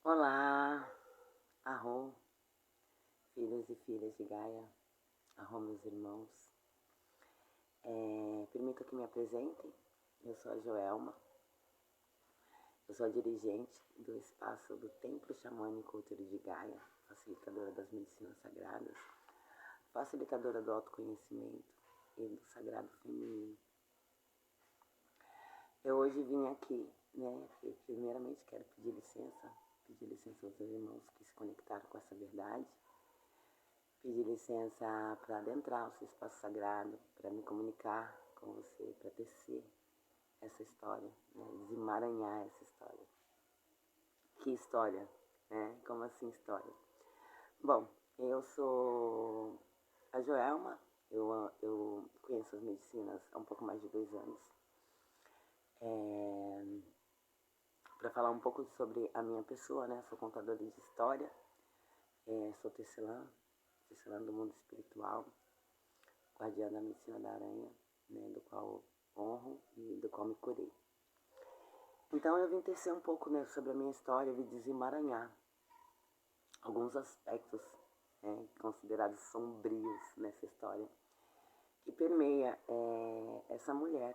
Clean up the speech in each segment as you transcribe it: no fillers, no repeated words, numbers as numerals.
Olá, arro, filhos e filhas de Gaia, arro, meus irmãos. Permito que me apresente, eu sou a Joelma, eu sou a dirigente do espaço do Templo Xamânico Útero de Gaia, facilitadora das medicinas sagradas, facilitadora do autoconhecimento e do sagrado feminino. Eu hoje vim aqui, e primeiramente quero pedir licença aos meus irmãos que se conectaram com essa verdade, pedir licença para adentrar o seu espaço sagrado, para me comunicar com você, para tecer essa história, desemaranhar essa história. Que história, né? Como assim história? Bom, eu sou a Joelma, eu conheço as medicinas há um pouco mais de 2 anos. Para falar um pouco sobre a minha pessoa, né? Sou contadora de história, sou tecelã do mundo espiritual, guardiã da medicina da aranha, né? Do qual honro e do qual me curei. Então eu vim tecer um pouco, né, sobre a minha história, eu vim desemaranhar alguns aspectos, considerados sombrios nessa história, que permeia essa mulher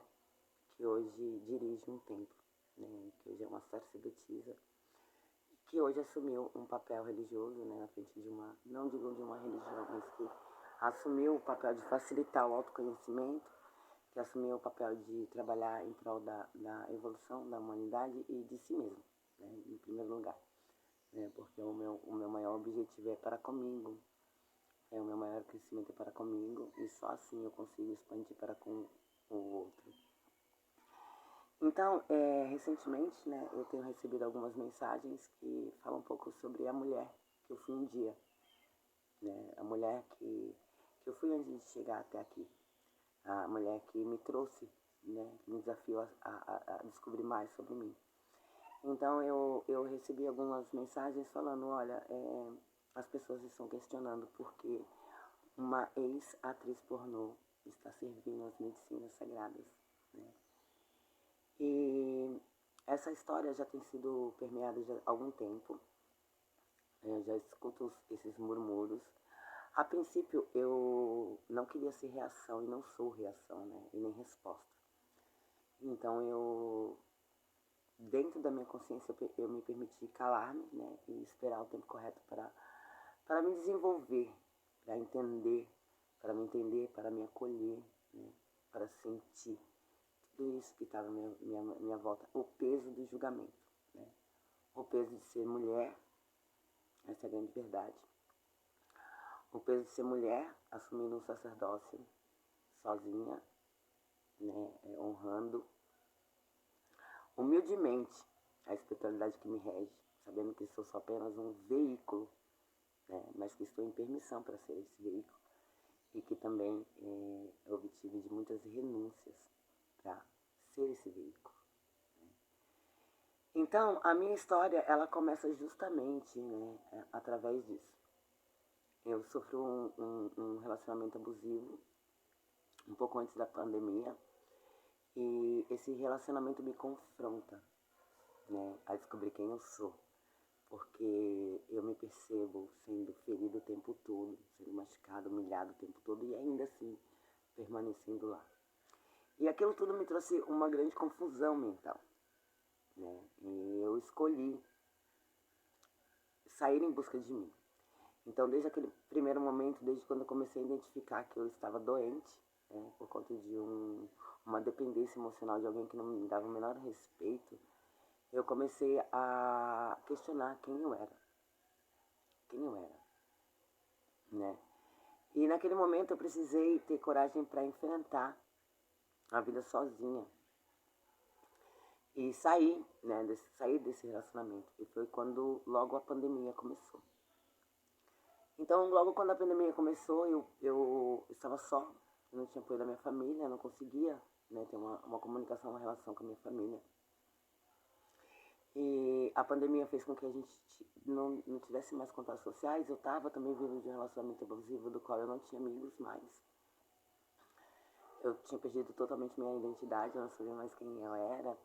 que hoje dirige um templo, né, que hoje é uma sacerdotisa, que hoje assumiu um papel religioso, né, na frente de uma, não digo de uma religião, mas que assumiu o papel de facilitar o autoconhecimento, que assumiu o papel de trabalhar em prol da evolução da humanidade e de si mesmo, né, em primeiro lugar. Porque o meu maior objetivo é para comigo, o meu maior crescimento é para comigo, e só assim eu consigo expandir para com o outro. Então, recentemente, né, eu tenho recebido algumas mensagens que falam um pouco sobre a mulher que eu fui um dia, né, a mulher que eu fui antes de chegar até aqui, a mulher que me trouxe, né, que me desafiou a descobrir mais sobre mim. Então eu recebi algumas mensagens falando, olha, as pessoas estão questionando porque uma ex-atriz pornô está servindo as medicinas sagradas, né? E essa história já tem sido permeada já há algum tempo. Eu já escuto esses murmúrios. A princípio eu não queria ser reação e não sou reação, né? E nem resposta. Então dentro da minha consciência, eu me permiti calar-me, né, e esperar o tempo correto para me desenvolver, para me entender, para me acolher, né, para sentir tudo isso que estava à minha volta, o peso do julgamento, né, o peso de ser mulher, essa é a grande verdade, o peso de ser mulher assumindo um sacerdócio sozinha, né, honrando humildemente a espiritualidade que me rege, sabendo que sou só apenas um veículo, né, mas que estou em permissão para ser esse veículo e que também eu obtive de muitas renúncias para ser esse veículo. Né. Então, a minha história, ela começa justamente, né, através disso. Eu sofri um relacionamento abusivo um pouco antes da pandemia e esse relacionamento me confronta, né, a descobrir quem eu sou, porque eu me percebo sendo ferido o tempo todo, sendo machucado, humilhado o tempo todo e ainda assim permanecendo lá. E aquilo tudo me trouxe uma grande confusão mental, né, e eu escolhi sair em busca de mim. Então, desde aquele primeiro momento, desde quando eu comecei a identificar que eu estava doente, né, por conta de uma dependência emocional de alguém que não me dava o menor respeito, eu comecei a questionar quem eu era, né? E naquele momento eu precisei ter coragem para enfrentar a vida sozinha e sair, né, sair desse relacionamento. E foi quando logo a pandemia começou. Então, logo quando a pandemia começou, eu estava só, eu não tinha apoio da minha família, eu não conseguia, né, ter uma comunicação, uma relação com a minha família. E a pandemia fez com que a gente não tivesse mais contatos sociais. Eu estava também vindo de um relacionamento abusivo do qual eu não tinha amigos mais. Eu tinha perdido totalmente minha identidade, eu não sabia mais quem eu era,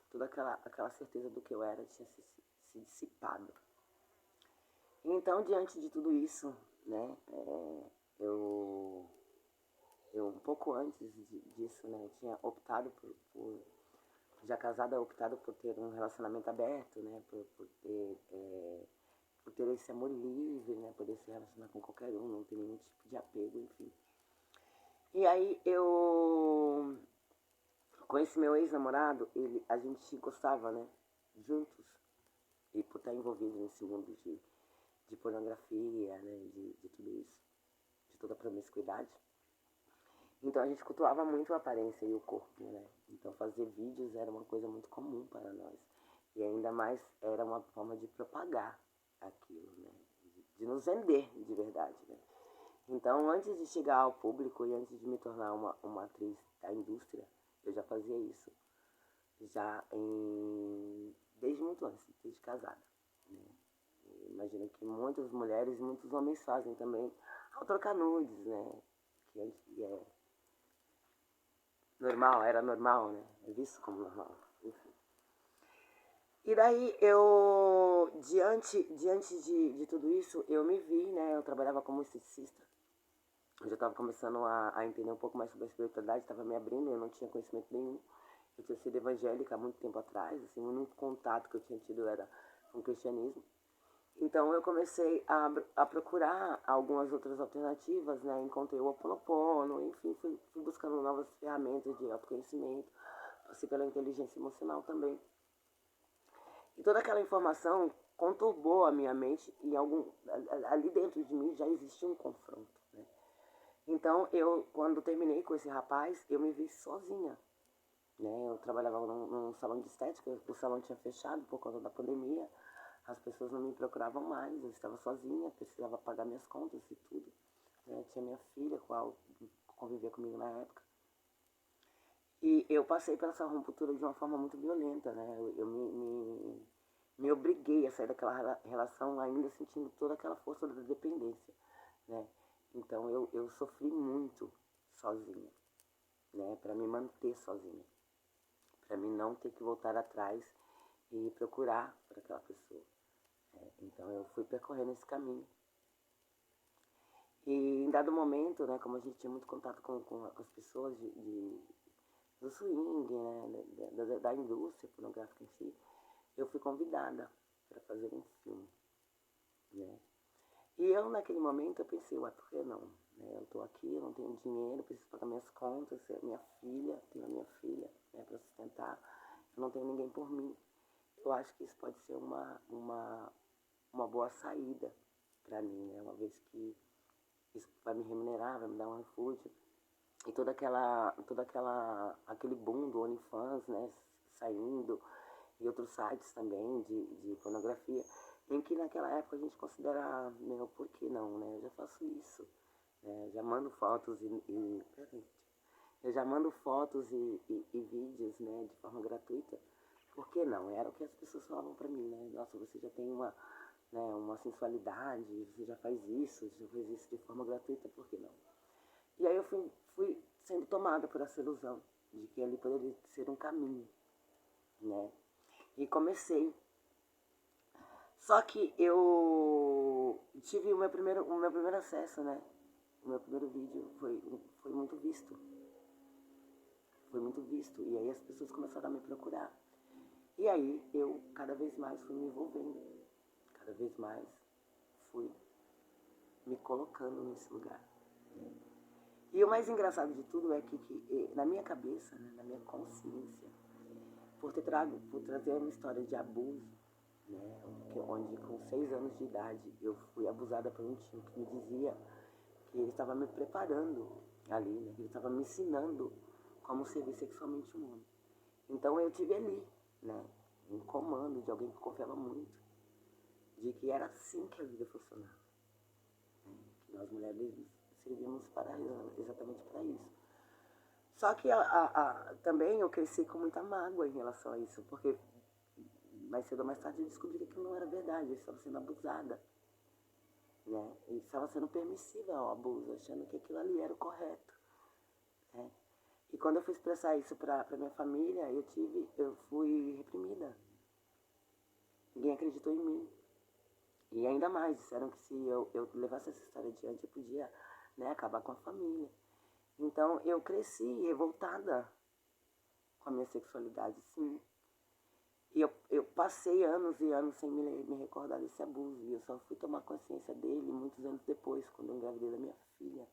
toda aquela certeza do que eu era tinha se se dissipado. Então, diante de tudo isso, né, eu um pouco antes disso, né, eu tinha optado já casada, optado por ter um relacionamento aberto, né, por ter esse amor livre, né, poder se relacionar com qualquer um, não ter nenhum tipo de apego, enfim. E aí com esse meu ex-namorado, a gente gostava, né, juntos, e por estar envolvido nesse mundo de pornografia, né, de tudo isso, de toda a promiscuidade. Então a gente cultuava muito a aparência e o corpo, né? Então fazer vídeos era uma coisa muito comum para nós. E ainda mais era uma forma de propagar aquilo, né? De nos vender de verdade, né? Então antes de chegar ao público e antes de me tornar uma atriz da indústria, eu já fazia isso. Desde muito antes, desde casada. Né? Imagino que muitas mulheres e muitos homens fazem também ao trocar nudes, né? Que antes era normal, né? É visto como normal, enfim. E daí diante de tudo isso, eu me vi, né? Eu trabalhava como esteticista. Eu já estava começando a entender um pouco mais sobre a espiritualidade, estava me abrindo, eu não tinha conhecimento nenhum. Eu tinha sido evangélica há muito tempo atrás, assim, o único contato que eu tinha tido era com o cristianismo. Então eu comecei a procurar algumas outras alternativas, né? Encontrei o Ho Oponopono, enfim, fui buscando novas ferramentas de autoconhecimento, passei pela inteligência emocional também. E toda aquela informação conturbou a minha mente e ali dentro de mim já existia um confronto, né? Então quando terminei com esse rapaz, eu me vi sozinha, né? Eu trabalhava num salão de estética, o salão tinha fechado por conta da pandemia. As pessoas não me procuravam mais, eu estava sozinha, precisava pagar minhas contas e tudo. Tinha minha filha, qual convivia comigo na época. E eu passei por essa ruptura de uma forma muito violenta, né? Eu me obriguei a sair daquela relação ainda sentindo toda aquela força da dependência, né? Então eu sofri muito sozinha, né? Para me manter sozinha, para mim não ter que voltar atrás e procurar por aquela pessoa. Então eu fui percorrendo esse caminho. E em dado momento, né, como a gente tinha muito contato com as pessoas do swing, né, da indústria pornográfica em si, eu fui convidada para fazer um filme, né. E eu naquele momento eu pensei, ué, por que não? Né, eu tô aqui, eu não tenho dinheiro, preciso pagar minhas contas, tenho a minha filha, né, para sustentar, eu não tenho ninguém por mim. Eu acho que isso pode ser uma boa saída para mim, né, uma vez que isso vai me remunerar, vai me dar um refúgio. E aquele boom do OnlyFans, né, saindo, e outros sites também de pornografia, em que naquela época a gente considera, meu, por que não, né, eu já faço isso, né, já mando fotos eu já mando fotos e vídeos, né, de forma gratuita, por que não? Era o que as pessoas falavam pra mim, né, nossa, você já tem uma sensualidade, você já faz isso de forma gratuita, por que não? E aí eu fui sendo tomada por essa ilusão de que ali poderia ser um caminho, né? E comecei. Só que eu tive o meu primeiro acesso, né? O meu primeiro vídeo foi muito visto. Foi muito visto. E aí as pessoas começaram a me procurar. E aí eu cada vez mais fui me envolvendo. Cada vez mais fui me colocando nesse lugar. E o mais engraçado de tudo é que na minha cabeça, né, na minha consciência, por trazer uma história de abuso, né, onde com 6 anos de idade eu fui abusada por um tio que me dizia que ele estava me preparando ali, né, que ele estava me ensinando como servir sexualmente um homem. Então eu tive ali, né, um comando de alguém que confiava muito, de que era assim que a vida funcionava, né, que nós mulheres servíamos exatamente para isso. Só que também eu cresci com muita mágoa em relação a isso, porque mais cedo ou mais tarde eu descobri que aquilo não era verdade, eu estava sendo abusada, né? Eu estava sendo permissiva ao abuso, achando que aquilo ali era o correto, né? E quando eu fui expressar isso para minha família, eu fui reprimida. ninguém acreditou em mim. E ainda mais, disseram que se eu levasse essa história adiante, eu podia, né, acabar com a família. Então, eu cresci revoltada com a minha sexualidade, sim. E eu passei anos e anos sem me recordar desse abuso. E eu só fui tomar consciência dele muitos anos depois, quando eu engravidei da minha filha.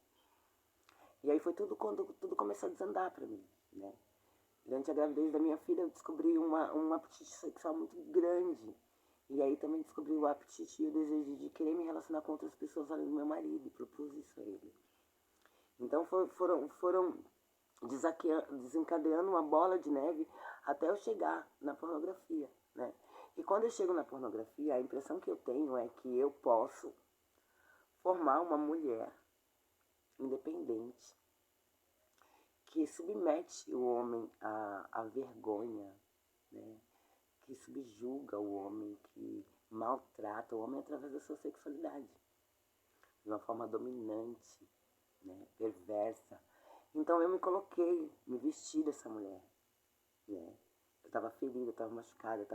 E aí foi tudo quando tudo começou a desandar pra mim, né? Durante a gravidez da minha filha, eu descobri um apetite sexual muito grande. E aí também descobri o apetite e o desejo de querer me relacionar com outras pessoas além do meu marido. E propus isso a ele. Então foram desencadeando uma bola de neve até eu chegar na pornografia, né? E quando eu chego na pornografia, a impressão que eu tenho é que eu posso formar uma mulher independente que submete o homem à vergonha, né? Que subjuga o homem, que maltrata o homem através da sua sexualidade, de uma forma dominante, né? Perversa. Então eu me coloquei, me vesti dessa mulher, né? Eu estava ferida, eu estava machucada,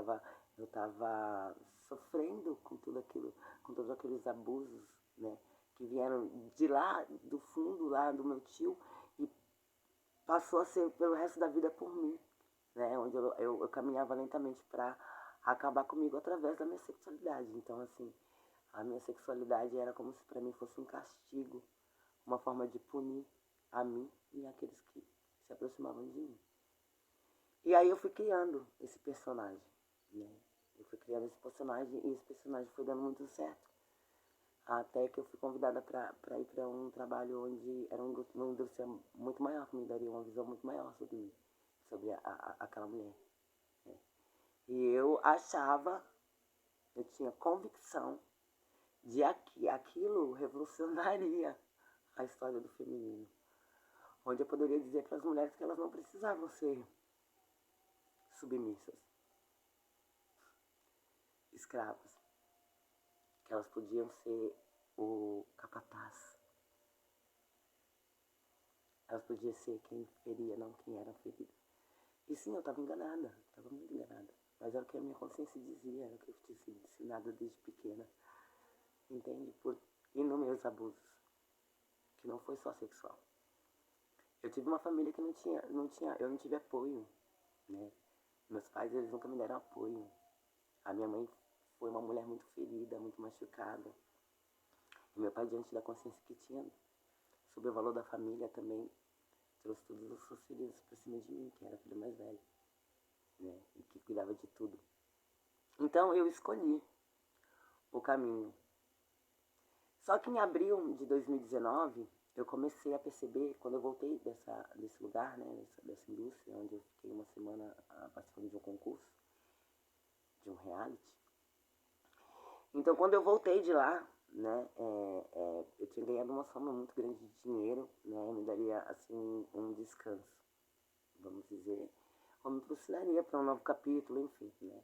eu estava sofrendo com tudo aquilo, com todos aqueles abusos, né? Que vieram de lá, do fundo lá do meu tio e passou a ser pelo resto da vida por mim, né? Onde eu caminhava lentamente para acabar comigo através da minha sexualidade. Então, assim, a minha sexualidade era como se para mim fosse um castigo, uma forma de punir a mim e aqueles que se aproximavam de mim. E aí eu fui criando esse personagem, né? Eu fui criando esse personagem e esse personagem foi dando muito certo. Até que eu fui convidada para ir para um trabalho onde era uma indústria muito maior, que me daria uma visão muito maior sobre aquela mulher, né? E eu achava, eu tinha convicção de que aquilo revolucionaria a história do feminino. Onde eu poderia dizer para as mulheres que elas não precisavam ser submissas, escravas, que elas podiam ser o capataz. Elas podiam ser quem feria, não quem era ferida. E sim, eu estava enganada, estava muito enganada. Mas era o que a minha consciência dizia, era o que eu tinha sido ensinada desde pequena. Entende? Por inúmeros abusos, que não foi só sexual. Eu tive uma família que eu não tive apoio, né? Meus pais, eles nunca me deram apoio. A minha mãe foi uma mulher muito ferida, muito machucada. E meu pai, diante da consciência que tinha sobre o valor da família também, trouxe todos os seus filhos para cima de mim, que era a filha mais velha, né? E que cuidava de tudo. Então eu escolhi o caminho. Só que em abril de 2019, eu comecei a perceber, quando eu voltei desse lugar, né, dessa indústria, onde eu fiquei uma semana participando de um concurso, de um reality. Então, quando eu voltei de lá, né, eu tinha ganhado uma soma muito grande de dinheiro, né, me daria, assim, um descanso, vamos dizer, ou me impulsionaria para um novo capítulo, enfim, né.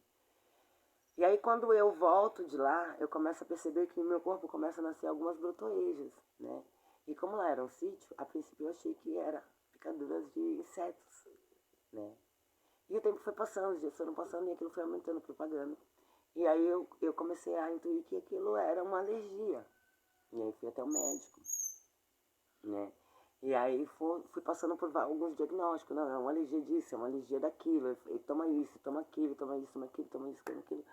E aí, quando eu volto de lá, eu começo a perceber que no meu corpo começa a nascer algumas brotoejas, né. E como lá era um sítio, a princípio eu achei que era picaduras de insetos, né. E o tempo foi passando, os dias foram passando e aquilo foi aumentando, propagando. E aí eu comecei a intuir que aquilo era uma alergia. E aí fui até o médico, né? E aí fui passando por alguns diagnósticos. Não, é uma alergia disso, é uma alergia daquilo. E toma isso, toma aquilo, toma isso, toma aquilo, toma isso, toma aquilo.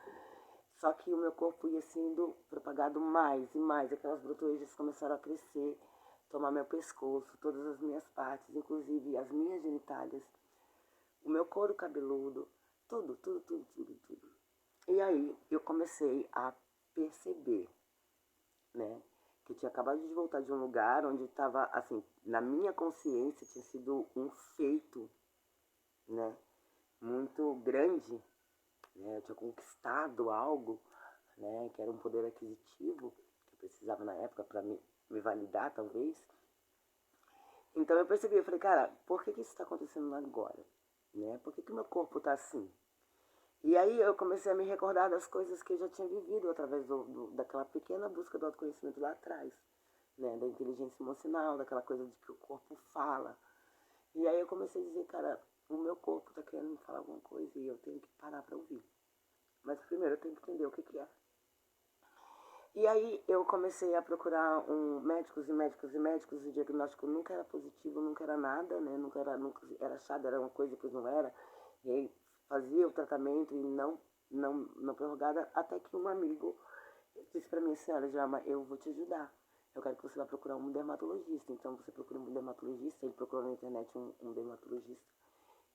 Só que o meu corpo ia sendo propagado mais e mais. Aquelas brotoejas começaram a crescer, tomar meu pescoço, todas as minhas partes, inclusive as minhas genitálias, o meu couro cabeludo, tudo, tudo, tudo, tudo, tudo. E aí eu comecei a perceber, né, que eu tinha acabado de voltar de um lugar onde estava, assim, na minha consciência tinha sido um feito, né, muito grande, né, eu tinha conquistado algo, né, que era um poder aquisitivo que eu precisava na época para me validar, talvez. Então eu percebi, eu falei, cara, por que isso está acontecendo agora, né, por que o meu corpo está assim? E aí eu comecei a me recordar das coisas que eu já tinha vivido através daquela pequena busca do autoconhecimento lá atrás, né? Da inteligência emocional, daquela coisa de que o corpo fala. E aí eu comecei a dizer, cara, o meu corpo tá querendo me falar alguma coisa e eu tenho que parar para ouvir. Mas primeiro primeiro eu tenho que entender o que que é. E aí eu comecei a procurar médicos e médicos e médicos, o diagnóstico nunca era positivo, nunca era nada, né? Nunca era achado, era uma coisa, depois não era. E aí fazia o tratamento e não prorrogada, até que um amigo disse para mim, senhora Jama, eu vou te ajudar. Eu quero que você vá procurar um dermatologista. Então você procura um dermatologista, ele procurou na internet um dermatologista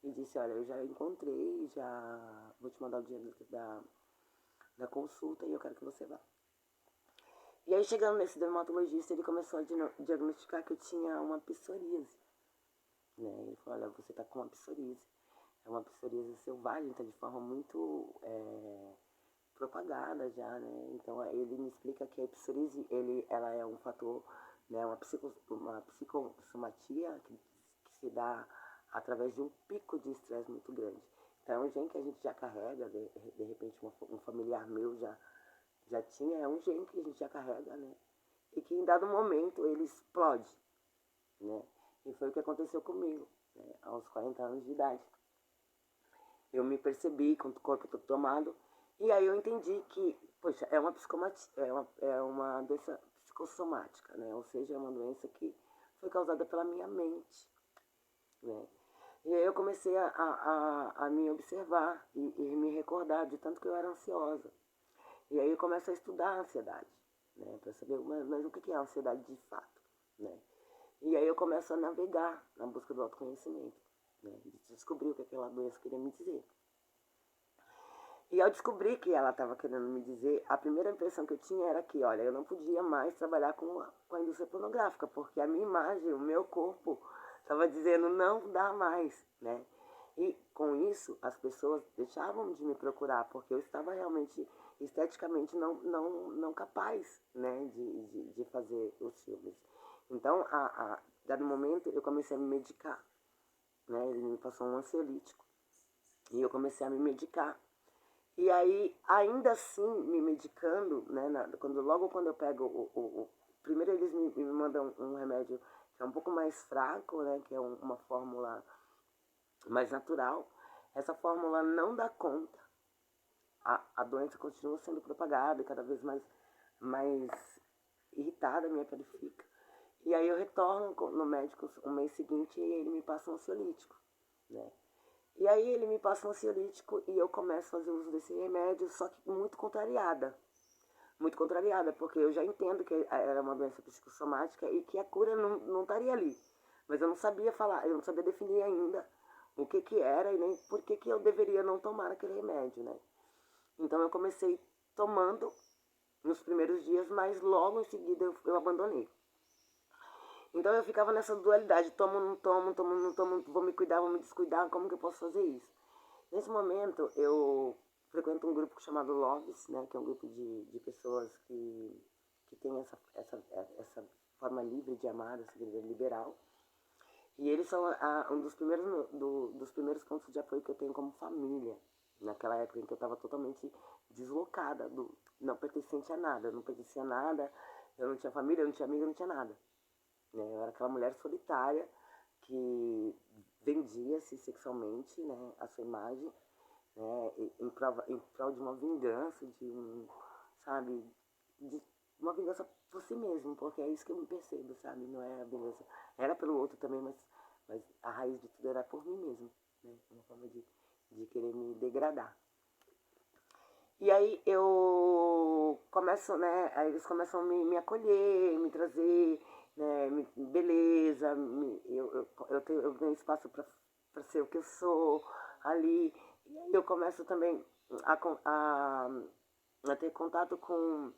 e disse, olha, eu já encontrei, já vou te mandar o dinheiro da consulta e eu quero que você vá. E aí, chegando nesse dermatologista, ele começou a diagnosticar que eu tinha uma psoríase. Né? Ele falou, olha, você está com uma psoríase. É uma psoríase selvagem, está de forma muito propagada já, né? Então, ele me explica que a psoríase, ela é um fator, né, uma psicossomatia que se dá através de um pico de estresse muito grande. Então, é um gene que a gente já carrega, de repente um familiar meu já tinha, é um gene que a gente já carrega, né? E que em dado momento ele explode, né? E foi o que aconteceu comigo, né? Aos 40 anos de idade. Eu me percebi com o corpo todo tomado, e aí eu entendi que, poxa, é uma doença psicossomática, né? Ou seja, é uma doença que foi causada pela minha mente, né? E aí eu comecei a me observar e me recordar de tanto que eu era ansiosa. E aí eu começo a estudar a ansiedade, né, para saber mas o que é a ansiedade de fato, né. E aí eu começo a navegar na busca do autoconhecimento, né, de descobrir o que aquela doença queria me dizer. E ao descobrir que ela estava querendo me dizer, a primeira impressão que eu tinha era que, olha, eu não podia mais trabalhar com a indústria pornográfica, porque a minha imagem, o meu corpo, estava dizendo não dá mais, né? E com isso, as pessoas deixavam de me procurar, porque eu estava realmente, esteticamente, não capaz, né, de fazer os filmes. Então, dado momento, eu comecei a me medicar, né? Ele me passou um ansiolítico. E eu comecei a me medicar. E aí, ainda assim, me medicando, né, logo quando eu pego primeiro eles me mandam um remédio que é um pouco mais fraco, né, que é uma fórmula mais natural. Essa fórmula não dá conta. A doença continua sendo propagada e cada vez mais irritada a minha pele fica. E aí eu retorno no médico no mês seguinte e ele me passa um ansiolítico, né? E aí ele me passa um ansiolítico e eu começo a fazer uso desse remédio, só que muito contrariada. Muito contrariada, porque eu já entendo que era uma doença psicossomática e que a cura não estaria ali. Mas eu não sabia falar, eu não sabia definir ainda o que era e nem por que eu deveria não tomar aquele remédio, né? Então eu comecei tomando nos primeiros dias, mas logo em seguida eu abandonei. Então eu ficava nessa dualidade, tomo, não tomo, tomo, não tomo, vou me cuidar, vou me descuidar, como que eu posso fazer isso? Nesse momento eu frequento um grupo chamado Loves, né, que é um grupo de pessoas que tem essa forma livre de amar, essa vida liberal. E eles são um dos primeiros pontos de apoio que eu tenho como família, naquela época em que eu estava totalmente deslocada, não pertencente a nada, eu não pertencia a nada, eu não tinha família, eu não tinha amiga, eu não tinha nada. Né? Eu era aquela mulher solitária que vendia-se sexualmente, né, a sua imagem, né, em prol de uma vingança, sabe, de uma vingança por si mesmo, porque é isso que eu me percebo, sabe, não é a vingança, era pelo outro também, mas a raiz de tudo era por mim mesmo, né, uma forma de querer me degradar. E aí eu começo, né, aí eles começam a me acolher, me trazer, né, beleza, eu tenho espaço para ser o que eu sou ali. E aí eu começo também a ter contato com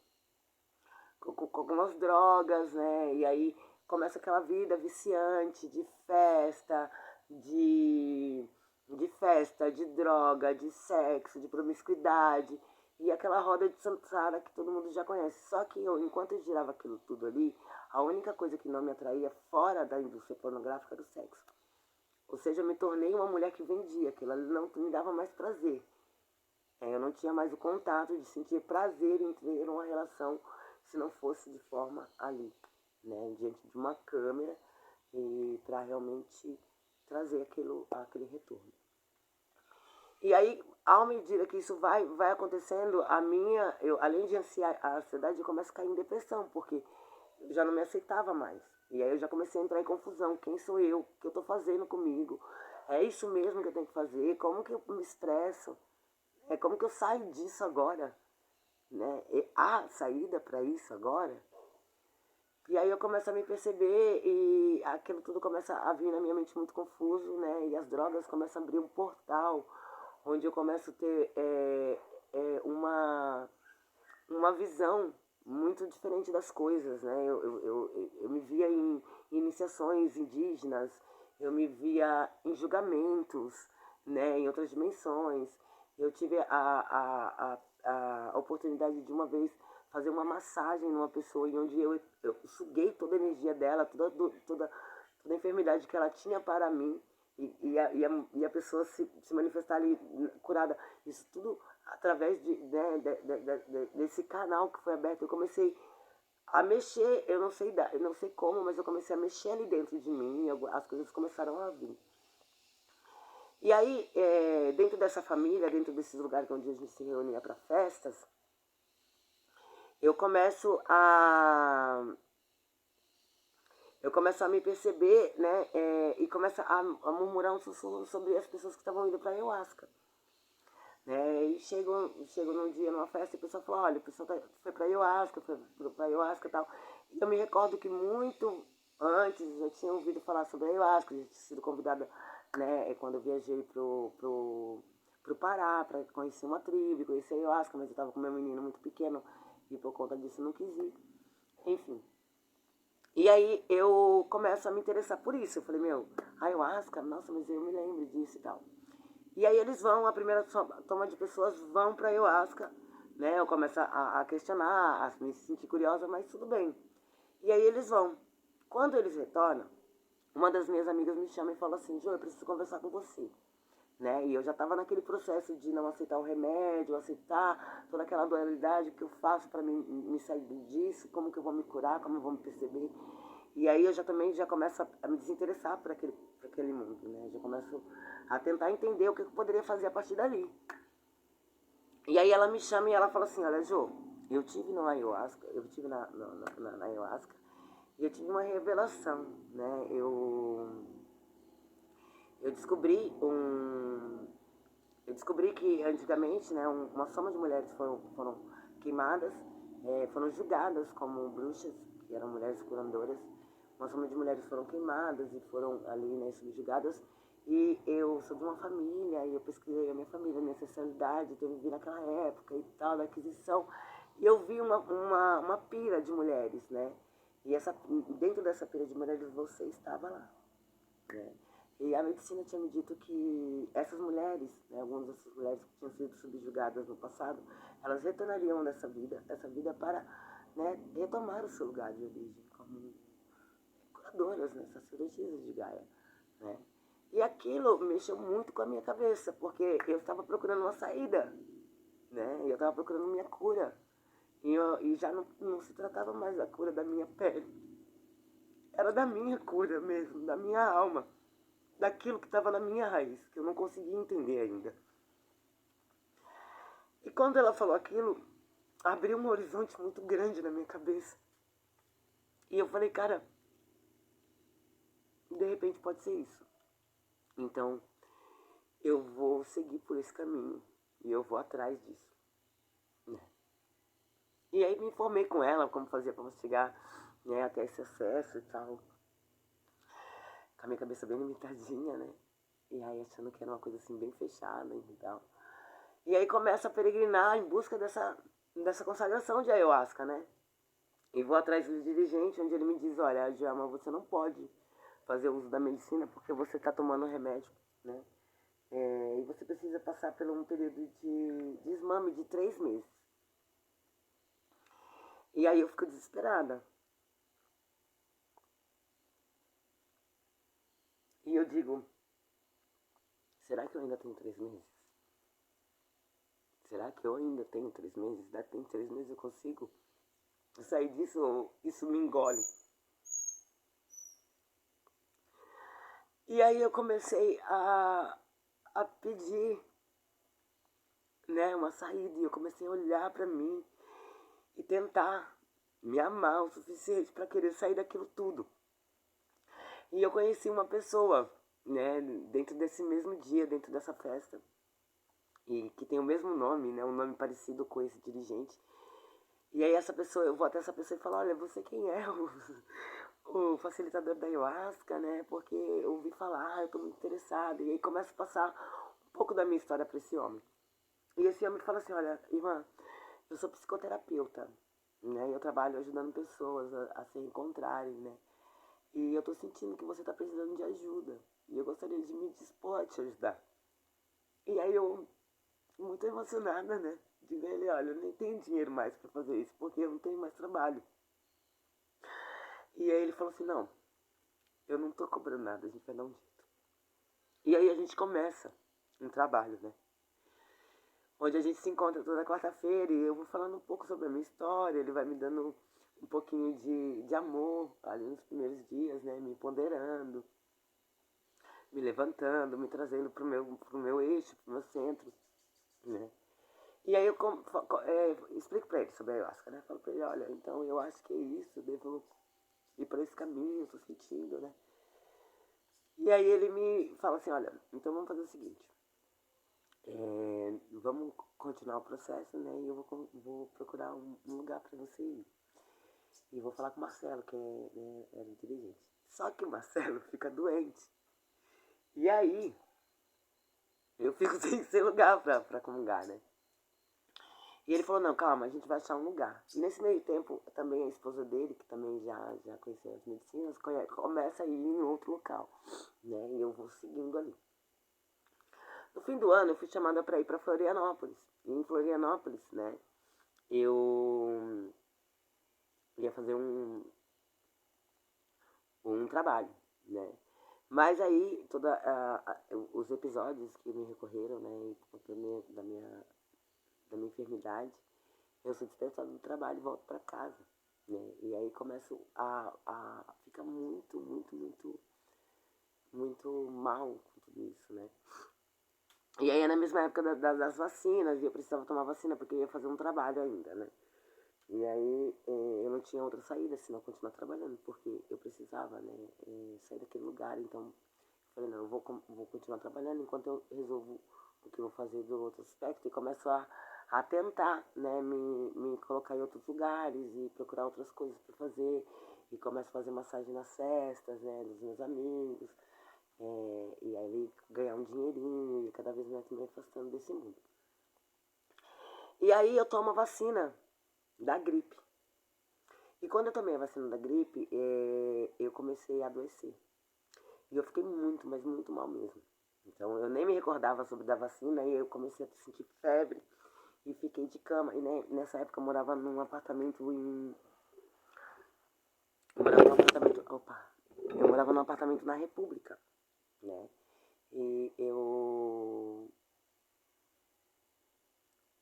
algumas drogas, né, e aí começa aquela vida viciante de festa, de festa, de droga, de sexo, de promiscuidade, e aquela roda de samsara que todo mundo já conhece. Só que enquanto eu girava aquilo tudo ali, a única coisa que não me atraía fora da indústria pornográfica era o sexo. Ou seja, eu me tornei uma mulher que vendia, aquilo ali não me dava mais prazer. Eu não tinha mais o contato de sentir prazer em ter uma relação se não fosse de forma ali, né, diante de uma câmera, e para realmente trazer aquele retorno. E aí, à medida que isso vai acontecendo, além de a ansiedade, eu começo a cair em depressão, porque eu já não me aceitava mais. E aí eu já comecei a entrar em confusão. Quem sou eu? O que eu estou fazendo comigo? É isso mesmo que eu tenho que fazer? Como que eu me expresso? Como que eu saio disso agora? Né? E há saída para isso agora? E aí eu começo a me perceber e aquilo tudo começa a vir na minha mente muito confuso, né? E as drogas começam a abrir um portal onde eu começo a ter uma visão muito diferente das coisas, né? Eu me via em iniciações indígenas, eu me via em julgamentos, né? Em outras dimensões. Eu tive a oportunidade de uma vez fazer uma massagem numa pessoa em onde eu suguei toda a energia dela, toda a enfermidade que ela tinha para mim e a pessoa se manifestar ali curada. Isso tudo através desse canal que foi aberto. Eu comecei a mexer, eu não sei como, mas eu comecei a mexer ali dentro de mim, as coisas começaram a vir. E aí, dentro dessa família, dentro desses lugares onde a gente se reunia para festas, eu começo a me perceber, né, e começo a murmurar um sussurro sobre as pessoas que estavam indo para ayahuasca. Né, e chego num dia numa festa e o pessoal falou, olha, o pessoal foi para ayahuasca, e tal. E eu me recordo que muito antes eu já tinha ouvido falar sobre ayahuasca, eu já tinha sido convidada, né, quando eu viajei pro Pará para conhecer uma tribo, conhecer ayahuasca, mas eu estava com meu menino muito pequeno e por conta disso eu não quis ir. Enfim. E aí eu começo a me interessar por isso. Eu falei, meu, ayahuasca, nossa, mas eu me lembro disso e tal. E aí eles vão, a primeira toma de pessoas vão para ayahuasca, né? Eu começo a questionar, a me sentir curiosa, mas tudo bem. E aí eles vão. Quando eles retornam, uma das minhas amigas me chama e fala assim, Jô, eu preciso conversar com você. Né? E eu já estava naquele processo de não aceitar o remédio, aceitar toda aquela dualidade que eu faço para me sair disso, como que eu vou me curar, como eu vou me perceber. E aí eu já começo a me desinteressar por aquele mundo, né? Já começo a tentar entender o que eu poderia fazer a partir dali. E aí ela me chama e ela fala assim, olha, Jô, eu tive no ayahuasca, eu tive na ayahuasca, e eu tive uma revelação, né? Eu descobri que antigamente, né, uma soma de mulheres foram queimadas, foram julgadas como bruxas, que eram mulheres curandoras. Uma soma de mulheres foram queimadas e foram ali, né, subjugadas. E eu sou de uma família, e eu pesquisei a minha família, a minha ancestralidade, então eu vivi naquela época e tal, da aquisição. E eu vi uma pira de mulheres, né? E dentro dessa pira de mulheres você estava lá, né? E a medicina tinha me dito que essas mulheres, né, algumas dessas mulheres que tinham sido subjugadas no passado, elas retornariam essa vida para, né, retomar o seu lugar de origem, como curadoras, né, sacerdotisas de Gaia. Né? E aquilo mexeu muito com a minha cabeça, porque eu estava procurando uma saída, né? Eu estava procurando minha cura. E já não se tratava mais da cura da minha pele. Era da minha cura mesmo, da minha alma. Daquilo que estava na minha raiz, que eu não conseguia entender ainda. E quando ela falou aquilo, abriu um horizonte muito grande na minha cabeça. E eu falei, cara, de repente pode ser isso. Então, eu vou seguir por esse caminho. E eu vou atrás disso. Né? E aí me informei com ela como fazia para chegar, né, até esse acesso e tal. Com a minha cabeça bem limitadinha, né? E aí achando que era uma coisa assim bem fechada e tal. E aí começa a peregrinar em busca dessa consagração de ayahuasca, né? E vou atrás do dirigente, onde ele me diz, olha, Djalma, você não pode fazer uso da medicina porque você está tomando remédio, né? E você precisa passar por um período de desmame de 3 meses. E aí eu fico desesperada. E eu digo, será que eu ainda tenho 3 meses? Será que eu ainda tenho 3 meses? Daqui em 3 meses eu consigo sair disso ou isso me engole? E aí eu comecei a pedir né, uma saída. E eu comecei a olhar pra mim e tentar me amar o suficiente para querer sair daquilo tudo. E eu conheci uma pessoa, né, dentro desse mesmo dia, dentro dessa festa, e que tem o mesmo nome, né, um nome parecido com esse dirigente. E aí essa pessoa, eu vou até essa pessoa e falo, olha, você quem é? O facilitador da ayahuasca, né? Porque eu ouvi falar, eu tô muito interessada. E aí começa a passar um pouco da minha história para esse homem. E esse homem fala assim, olha, irmã, eu sou psicoterapeuta, né? Eu trabalho ajudando pessoas a se encontrarem, né? E eu tô sentindo que você tá precisando de ajuda. E eu gostaria de me dispor a te ajudar. E aí eu, muito emocionada, né? De ver ele, olha, eu nem tenho dinheiro mais para fazer isso, porque eu não tenho mais trabalho. E aí ele falou assim, não, eu não tô cobrando nada, a gente vai dar um jeito. E aí a gente começa um trabalho, né? Onde a gente se encontra toda quarta-feira e eu vou falando um pouco sobre a minha história, ele vai me dando um pouquinho de amor ali nos primeiros dias, né? Me empoderando, me levantando, me trazendo pro meu eixo, pro meu centro, né? E aí eu explico pra ele sobre a ayahuasca, né? Falo pra ele, olha, então eu acho que é isso, eu devo ir por esse caminho, eu tô sentindo, né? E aí ele me fala assim, olha, então vamos fazer o seguinte, vamos continuar o processo, né? E eu vou procurar um lugar para você ir. E vou falar com o Marcelo, que era o dirigente. Só que o Marcelo fica doente. E aí, eu fico sem lugar pra comungar, né? E ele falou, não, calma, a gente vai achar um lugar. E nesse meio tempo, também a esposa dele, que também já conheceu as medicinas, começa a ir em outro local, né? E eu vou seguindo ali. No fim do ano, eu fui chamada para ir para Florianópolis. E em Florianópolis, né, eu ia fazer um trabalho, né. Mas aí, os episódios que me recorreram, né, da minha enfermidade, eu sou dispensada do trabalho e volto para casa, né. E aí começo a ficar muito mal com tudo isso, né. E aí é na mesma época das vacinas, e eu precisava tomar vacina porque eu ia fazer um trabalho ainda, né? E aí eu não tinha outra saída senão continuar trabalhando, porque eu precisava, né, sair daquele lugar. Então eu falei, não, vou continuar trabalhando enquanto eu resolvo o que eu vou fazer do outro aspecto e começo a tentar, né, me colocar em outros lugares e procurar outras coisas para fazer. E começo a fazer massagem nas festas, né, dos meus amigos. E aí ganhar um dinheirinho e cada vez mais me afastando desse mundo. E aí eu tomo a vacina da gripe. E quando eu tomei a vacina da gripe, eu comecei a adoecer. E eu fiquei muito, mas muito mal mesmo. Então eu nem me recordava sobre da vacina e eu comecei a sentir febre e fiquei de cama. E né, nessa época eu morava num apartamento eu morava num apartamento na República, né? E eu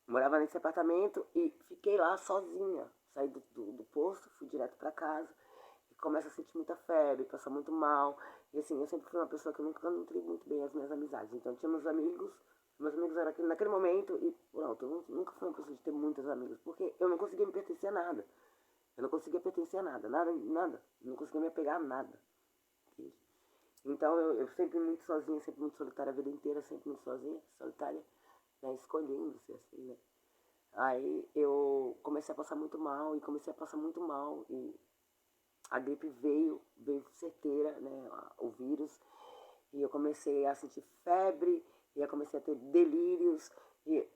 morava nesse apartamento e fiquei lá sozinha. Saí do posto, fui direto para casa e começo a sentir muita febre, passar muito mal. E assim, eu sempre fui uma pessoa que eu nunca nutriu muito bem as minhas amizades. Então tinha meus amigos eram naquele momento e pronto, eu nunca fui uma pessoa de ter muitos amigos, porque eu não conseguia me pertencer a nada. Eu não conseguia pertencer a nada, nada. Eu não conseguia me apegar a nada. Entende? Então eu sempre muito sozinha, sempre muito solitária a vida inteira, sempre muito sozinha, solitária, né, escolhendo ser assim, né? Aí eu comecei a passar muito mal e a gripe veio certeira, né, o vírus, e eu comecei a sentir febre, e eu comecei a ter delírios e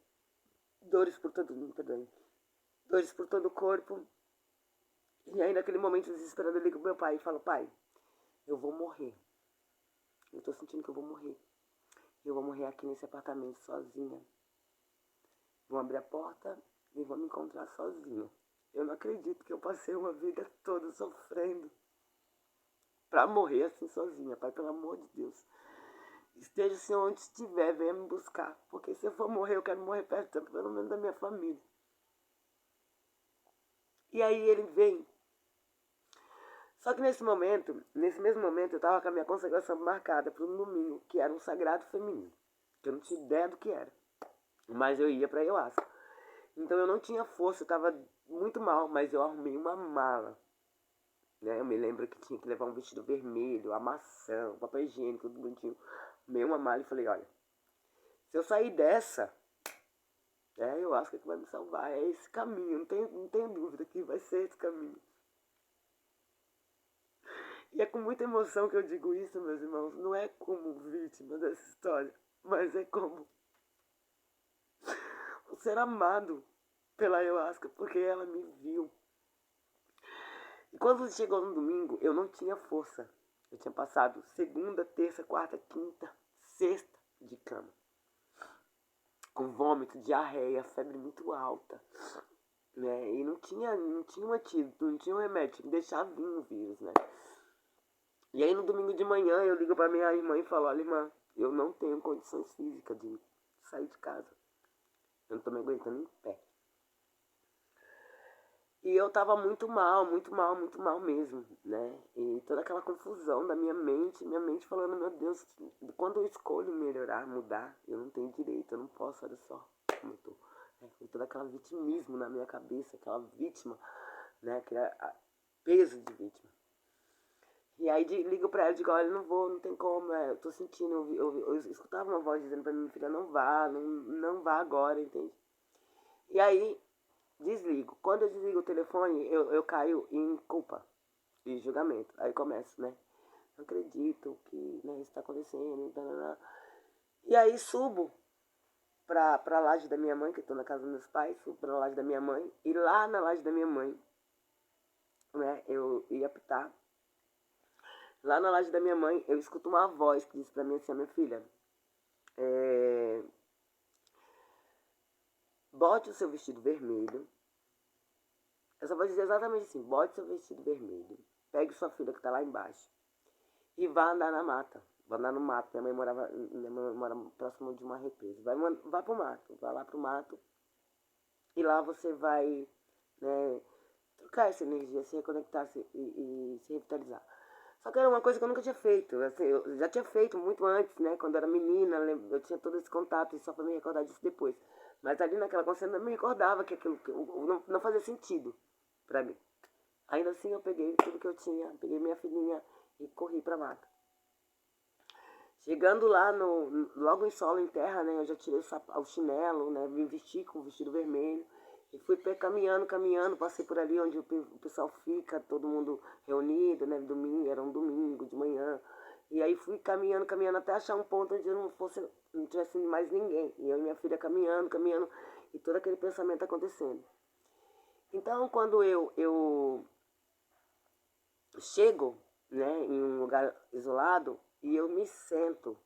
dores por todo, perdão, dores por todo o corpo. E aí naquele momento desesperado eu ligo pro meu pai e falo, pai, eu vou morrer. Eu tô sentindo que eu vou morrer. Eu vou morrer aqui nesse apartamento sozinha. Vou abrir a porta e vou me encontrar sozinha. Eu não acredito que eu passei uma vida toda sofrendo pra morrer assim sozinha, pai, pelo amor de Deus. Esteja assim onde estiver, venha me buscar. Porque se eu for morrer, eu quero morrer perto, pelo menos da minha família. E aí ele vem. Só que nesse mesmo momento, eu tava com a minha consagração marcada para um domingo, que era um sagrado feminino. Que eu não tinha ideia do que era. Mas eu ia pra ayahuasca. Então eu não tinha força, eu tava muito mal, mas eu arrumei uma mala. Né? Eu me lembro que tinha que levar um vestido vermelho, a maçã, o papel higiênico, tudo bonitinho. Arrumei uma mala e falei, olha, se eu sair dessa, eu acho que vai me salvar. É esse caminho, não tenho dúvida que vai ser esse caminho. E é com muita emoção que eu digo isso, meus irmãos. Não é como vítima dessa história, mas é como um ser amado pela ayahuasca, porque ela me viu. E quando chegou no domingo, eu não tinha força. Eu tinha passado segunda, terça, quarta, quinta, sexta de cama. Com vômito, diarreia, febre muito alta. Né? E não tinha um antídoto, não tinha um remédio, tinha que deixar vir o vírus, né? E aí no domingo de manhã eu ligo pra minha irmã e falo, olha irmã, eu não tenho condições físicas de sair de casa. Eu não tô me aguentando em pé. E eu tava muito mal, muito mal, muito mal mesmo, né? E toda aquela confusão da minha mente falando, meu Deus, quando eu escolho melhorar, mudar, eu não tenho direito, eu não posso, olha só como eu tô. E todo aquele vitimismo na minha cabeça, aquela vítima, né? Aquele peso de vítima. E aí ligo pra ela e digo, olha, não vou, não tem como, eu tô sentindo, eu escutava uma voz dizendo pra mim, filha, não vá, não vá agora, entende? E aí desligo. Quando eu desligo o telefone, eu caio em culpa e julgamento. Aí começo, né? Não acredito que isso está acontecendo. Tarará. E aí subo pra laje da minha mãe, que eu tô na casa dos meus pais, subo pra laje da minha mãe. E lá na laje da minha mãe, né, eu ia apitar. Lá na laje da minha mãe, eu escuto uma voz que diz pra mim assim, minha filha, bote o seu vestido vermelho. Eu só vou dizer exatamente assim, bote seu vestido vermelho. Pegue sua filha que tá lá embaixo. E vá andar na mata. Vá andar no mato. Minha mãe mora próximo de uma represa. Vá pro mato. Vá lá pro mato. E lá você vai, né, trocar essa energia, se reconectar e se revitalizar. Só que era uma coisa que eu nunca tinha feito. Assim, eu já tinha feito muito antes, né? Quando eu era menina, eu tinha todo esse contato e só para me recordar disso depois. Mas ali naquela consciência eu me recordava que aquilo não fazia sentido para mim. Ainda assim eu peguei tudo que eu tinha, peguei minha filhinha e corri pra mata. Chegando lá, logo em solo, em terra, né? Eu já tirei o chinelo, né? Me vesti com o vestido vermelho. E fui caminhando, passei por ali onde o pessoal fica, todo mundo reunido, né? Domingo, era um domingo de manhã. E aí fui caminhando até achar um ponto onde não tivesse mais ninguém. E eu e minha filha caminhando, e todo aquele pensamento acontecendo. Então, quando eu chego, né, em um lugar isolado e eu me sento,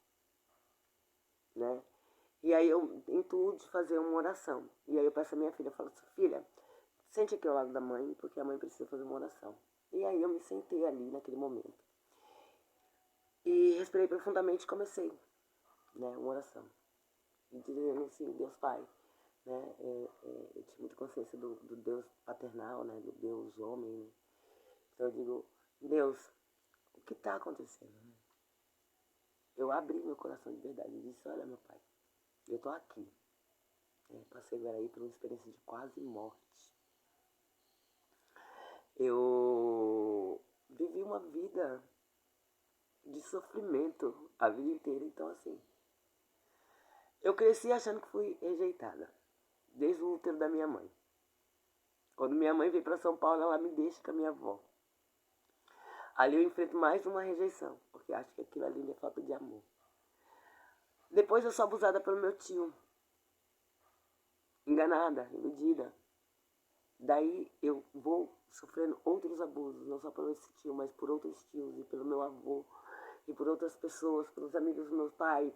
né? E aí eu intuo de fazer uma oração. E aí eu peço a minha filha, eu falo assim, filha, sente aqui ao lado da mãe, porque a mãe precisa fazer uma oração. E aí eu me sentei ali naquele momento. E respirei profundamente e comecei, né, uma oração. E dizendo assim, Deus Pai, né? Eu tinha muita consciência do Deus paternal, né? Do Deus homem. Né? Então eu digo, Deus, o que está acontecendo? Né? Eu abri meu coração de verdade e disse, olha meu pai, eu tô aqui. Passei agora aí por uma experiência de quase morte. Eu vivi uma vida de sofrimento a vida inteira, então assim. Eu cresci achando que fui rejeitada, desde o útero da minha mãe. Quando minha mãe veio para São Paulo, ela me deixa com a minha avó. Ali eu enfrento mais uma rejeição, porque acho que aquilo ali é falta de amor. Depois eu sou abusada pelo meu tio. Enganada, iludida. Daí eu vou sofrendo outros abusos, não só pelo esse tio, mas por outros tios e pelo meu avô e por outras pessoas, pelos amigos do meu pai,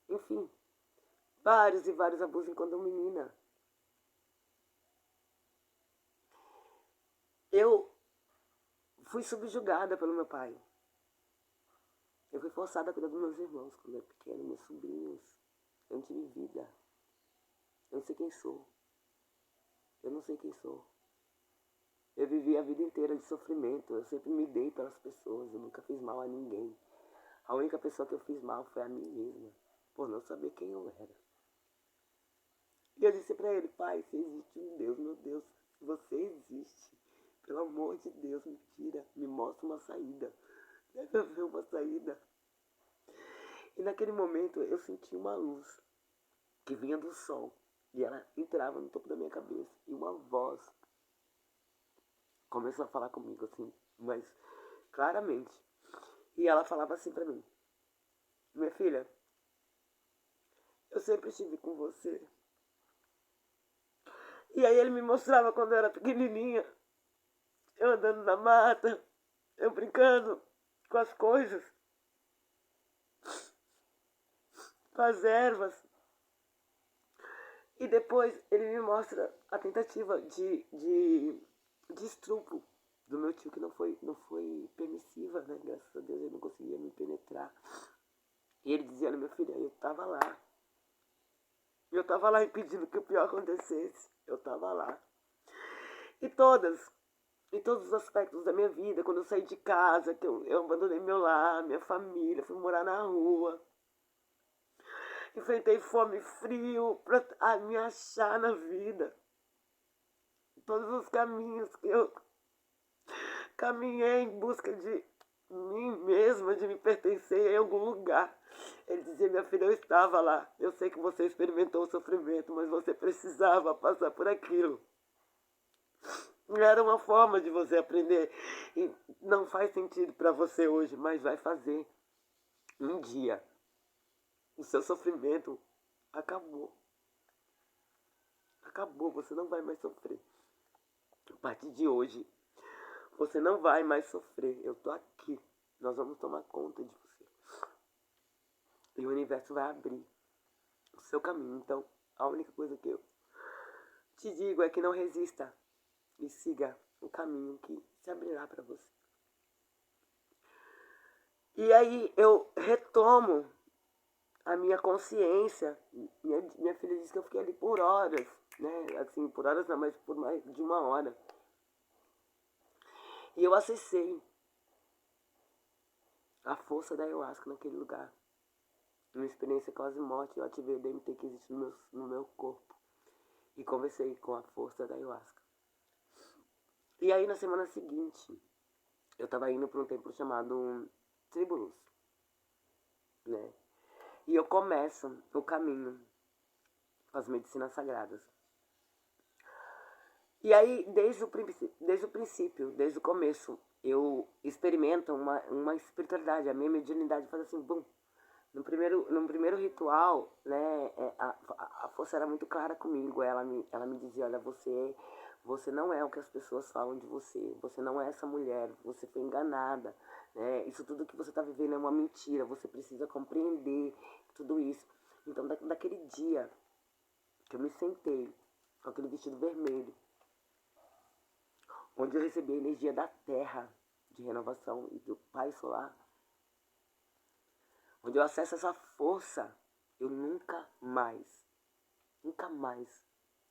enfim, vários e vários abusos enquanto menina. Eu fui subjugada pelo meu pai. Eu fui forçada a cuidar dos meus irmãos quando eu era pequena, meus sobrinhos. Eu não tive vida. Eu não sei quem sou. Eu não sei quem sou. Eu vivi a vida inteira de sofrimento. Eu sempre me dei pelas pessoas. Eu nunca fiz mal a ninguém. A única pessoa que eu fiz mal foi a mim mesma. Por não saber quem eu era. E eu disse pra ele, pai, se existe um Deus, meu Deus, se você existe, pelo amor de Deus, me tira, me mostra uma saída. Deve haver uma saída. E naquele momento eu senti uma luz que vinha do sol. E ela entrava no topo da minha cabeça. E uma voz começou a falar comigo assim, mas claramente. E ela falava assim pra mim, minha filha, eu sempre estive com você. E aí ele me mostrava quando eu era pequenininha, eu andando na mata, eu brincando com as coisas, com as ervas. E depois ele me mostra a tentativa de estupro do meu tio, que não foi permissiva, né? Graças a Deus ele não conseguia me penetrar. E ele dizia, meu filho, eu tava lá. Eu tava lá impedindo que o pior acontecesse. Eu tava lá. E em todos os aspectos da minha vida, quando eu saí de casa, que eu abandonei meu lar, minha família, fui morar na rua. Enfrentei fome e frio para me achar na vida. Todos os caminhos que eu caminhei em busca de mim mesma, de me pertencer em algum lugar. Ele dizia, minha filha, eu estava lá. Eu sei que você experimentou o sofrimento, mas você precisava passar por aquilo. Era uma forma de você aprender. E não faz sentido para você hoje, mas vai fazer. Um dia, o seu sofrimento acabou. Acabou, você não vai mais sofrer. A partir de hoje, você não vai mais sofrer. Eu tô aqui. Nós vamos tomar conta de você. E o universo vai abrir o seu caminho. Então, a única coisa que eu te digo é que não resista e siga o caminho que se abrirá para você. E aí eu retomo a minha consciência. Minha filha disse que eu fiquei ali por horas, né? Assim, por horas não, mas por mais de uma hora. E eu acessei a força da ayahuasca naquele lugar. Uma experiência quase morte, eu ativei o DMT que existe no meu corpo. E conversei com a força da ayahuasca. E aí na semana seguinte, eu estava indo para um templo chamado Tribulus, né? E eu começo o caminho com as medicinas sagradas. E aí, desde o princípio, desde o começo, eu experimento uma espiritualidade. A minha mediunidade faz assim, bum. No primeiro ritual, né, a força era muito clara comigo. Ela me dizia, olha, você não é o que as pessoas falam de você. Você não é essa mulher, você foi enganada. Né? Isso tudo que você está vivendo é uma mentira. Você precisa compreender tudo isso. Então, daquele dia que eu me sentei com aquele vestido vermelho, onde eu recebi a energia da terra de renovação e do Pai Solar, onde eu acesso essa força, eu nunca mais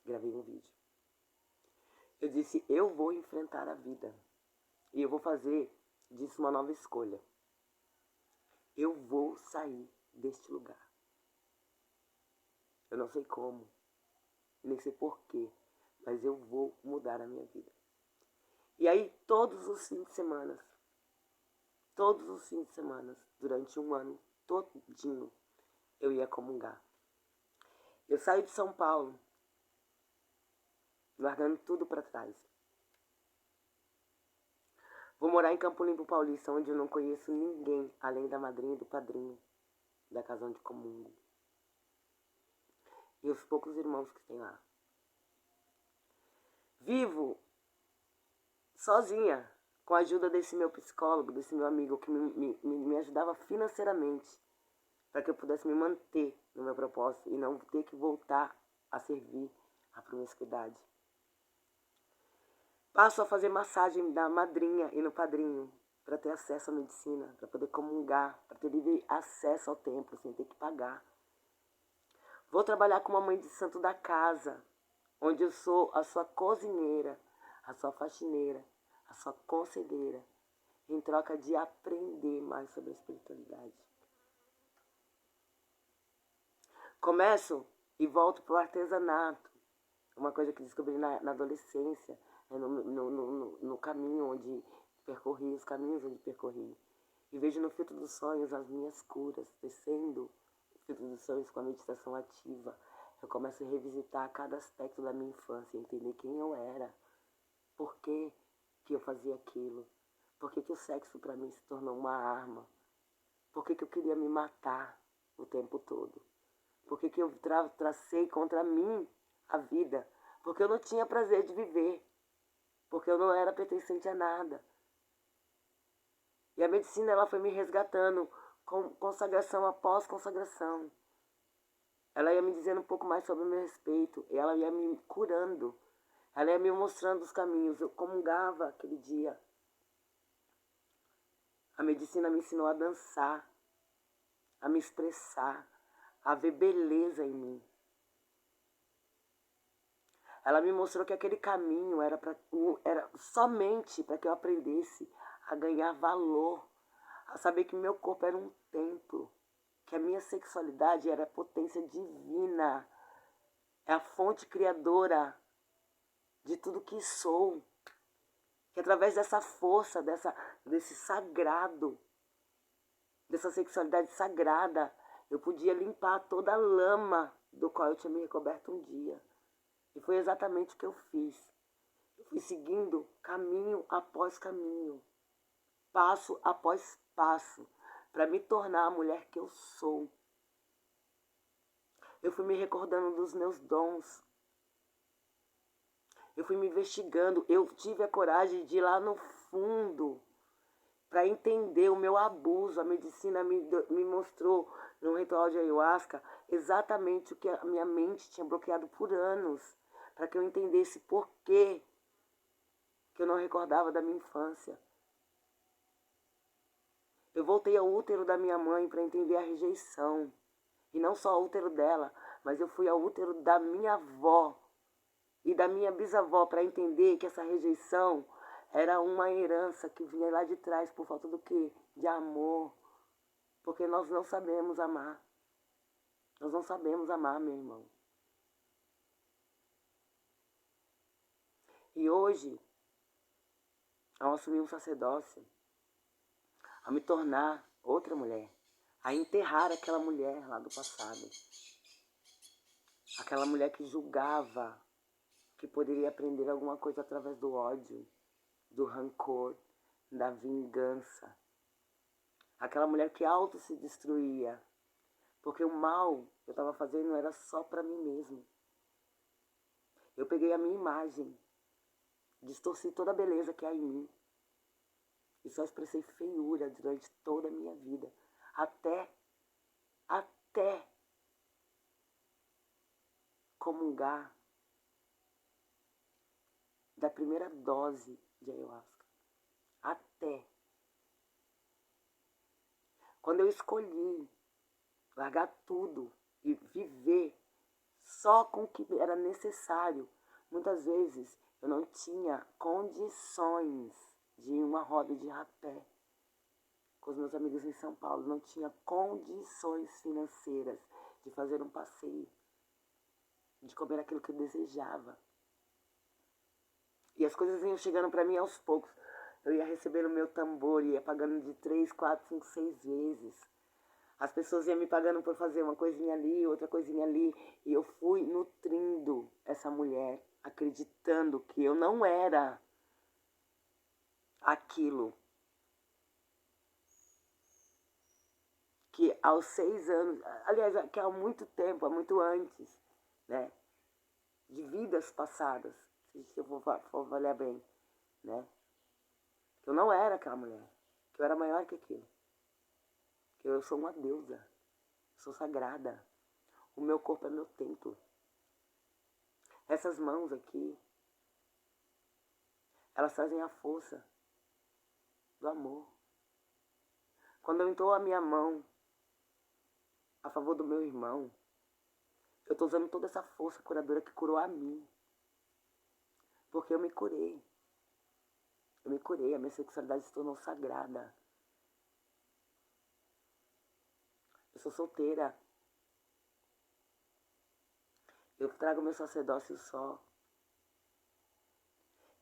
gravei um vídeo. Eu disse, eu vou enfrentar a vida e eu vou fazer disso uma nova escolha. Eu vou sair deste lugar. Eu não sei como, nem sei porquê, mas eu vou mudar a minha vida. E aí, todos os fins de semana, durante um ano todinho, eu ia comungar. Eu saí de São Paulo, largando tudo para trás. Vou morar em Campo Limpo Paulista, onde eu não conheço ninguém, além da madrinha e do padrinho da casa onde comungo. E os poucos irmãos que tem lá. Vivo sozinha, com a ajuda desse meu psicólogo, desse meu amigo, que me ajudava financeiramente, para que eu pudesse me manter no meu propósito e não ter que voltar a servir a promiscuidade. Passo a fazer massagem da madrinha e no padrinho, para ter acesso à medicina, para poder comungar, para ter livre acesso ao templo, sem ter que pagar. Vou trabalhar com uma mãe de santo da casa, onde eu sou a sua cozinheira, a sua faxineira, a sua conselheira, em troca de aprender mais sobre a espiritualidade. Começo E volto pro artesanato. Uma coisa que descobri na adolescência, no caminho onde percorri, os caminhos onde percorri. E vejo no filtro dos sonhos as minhas curas, descendo o filtro dos sonhos com a meditação ativa. Eu começo a revisitar cada aspecto da minha infância, entender quem eu era, por que eu fazia aquilo, por que o sexo para mim se tornou uma arma, por que eu queria me matar o tempo todo, por que eu tracei contra mim a vida, porque eu não tinha prazer de viver, porque eu não era pertencente a nada. E a medicina ela foi me resgatando com consagração após consagração. Ela ia me dizendo um pouco mais sobre o meu respeito, e ela ia me curando, ela ia me mostrando os caminhos. Eu comungava aquele dia. A medicina me ensinou a dançar, a me expressar, a ver beleza em mim. Ela me mostrou que aquele caminho era somente para que eu aprendesse a ganhar valor, a saber que meu corpo era um templo, que a minha sexualidade era a potência divina, é a fonte criadora de tudo que sou, que através dessa força, desse sagrado, dessa sexualidade sagrada, eu podia limpar toda a lama do qual eu tinha me recoberto um dia. E foi exatamente o que eu fiz. Eu fui seguindo caminho após caminho, passo após passo, para me tornar a mulher que eu sou. Eu fui me recordando dos meus dons. Eu fui me investigando. Eu tive a coragem de ir lá no fundo para entender o meu abuso. A medicina me mostrou no ritual de ayahuasca exatamente o que a minha mente tinha bloqueado por anos, para que eu entendesse por que eu não recordava da minha infância. Eu voltei ao útero da minha mãe para entender a rejeição. E não só ao útero dela, mas eu fui ao útero da minha avó e da minha bisavó para entender que essa rejeição era uma herança que vinha lá de trás por falta do quê? De amor. Porque nós não sabemos amar. Nós não sabemos amar, meu irmão. E hoje, ao assumir um sacerdócio, a me tornar outra mulher, a enterrar aquela mulher lá do passado, aquela mulher que julgava que poderia aprender alguma coisa através do ódio, do rancor, da vingança, aquela mulher que auto se destruía, porque o mal que eu estava fazendo era só para mim mesmo. Eu peguei a minha imagem, distorci toda a beleza que há em mim e só expressei feiura durante toda a minha vida, até comungar da primeira dose de ayahuasca. Até. Quando eu escolhi largar tudo e viver só com o que era necessário, muitas vezes eu não tinha condições de ir uma roda de rapé com os meus amigos em São Paulo, não tinha condições financeiras de fazer um passeio, de comer aquilo que eu desejava. E as coisas iam chegando para mim aos poucos. Eu ia recebendo meu tambor, ia pagando de 3, 4, 5, 6 vezes. As pessoas iam me pagando por fazer uma coisinha ali, outra coisinha ali. E eu fui nutrindo essa mulher, acreditando que eu não era aquilo. Que aos 6 anos, aliás, que há muito tempo, há muito antes, né? De vidas passadas, se eu for avaliar bem, né? Que eu não era aquela mulher, que eu era maior que aquilo. Que eu sou uma deusa, sou sagrada. O meu corpo é meu templo. Essas mãos aqui, elas trazem a força do amor. Quando eu entoo a minha mão a favor do meu irmão, eu estou usando toda essa força curadora que curou a mim. Porque eu me curei. Eu me curei, a minha sexualidade se tornou sagrada. Eu sou solteira. Eu trago meu sacerdócio só.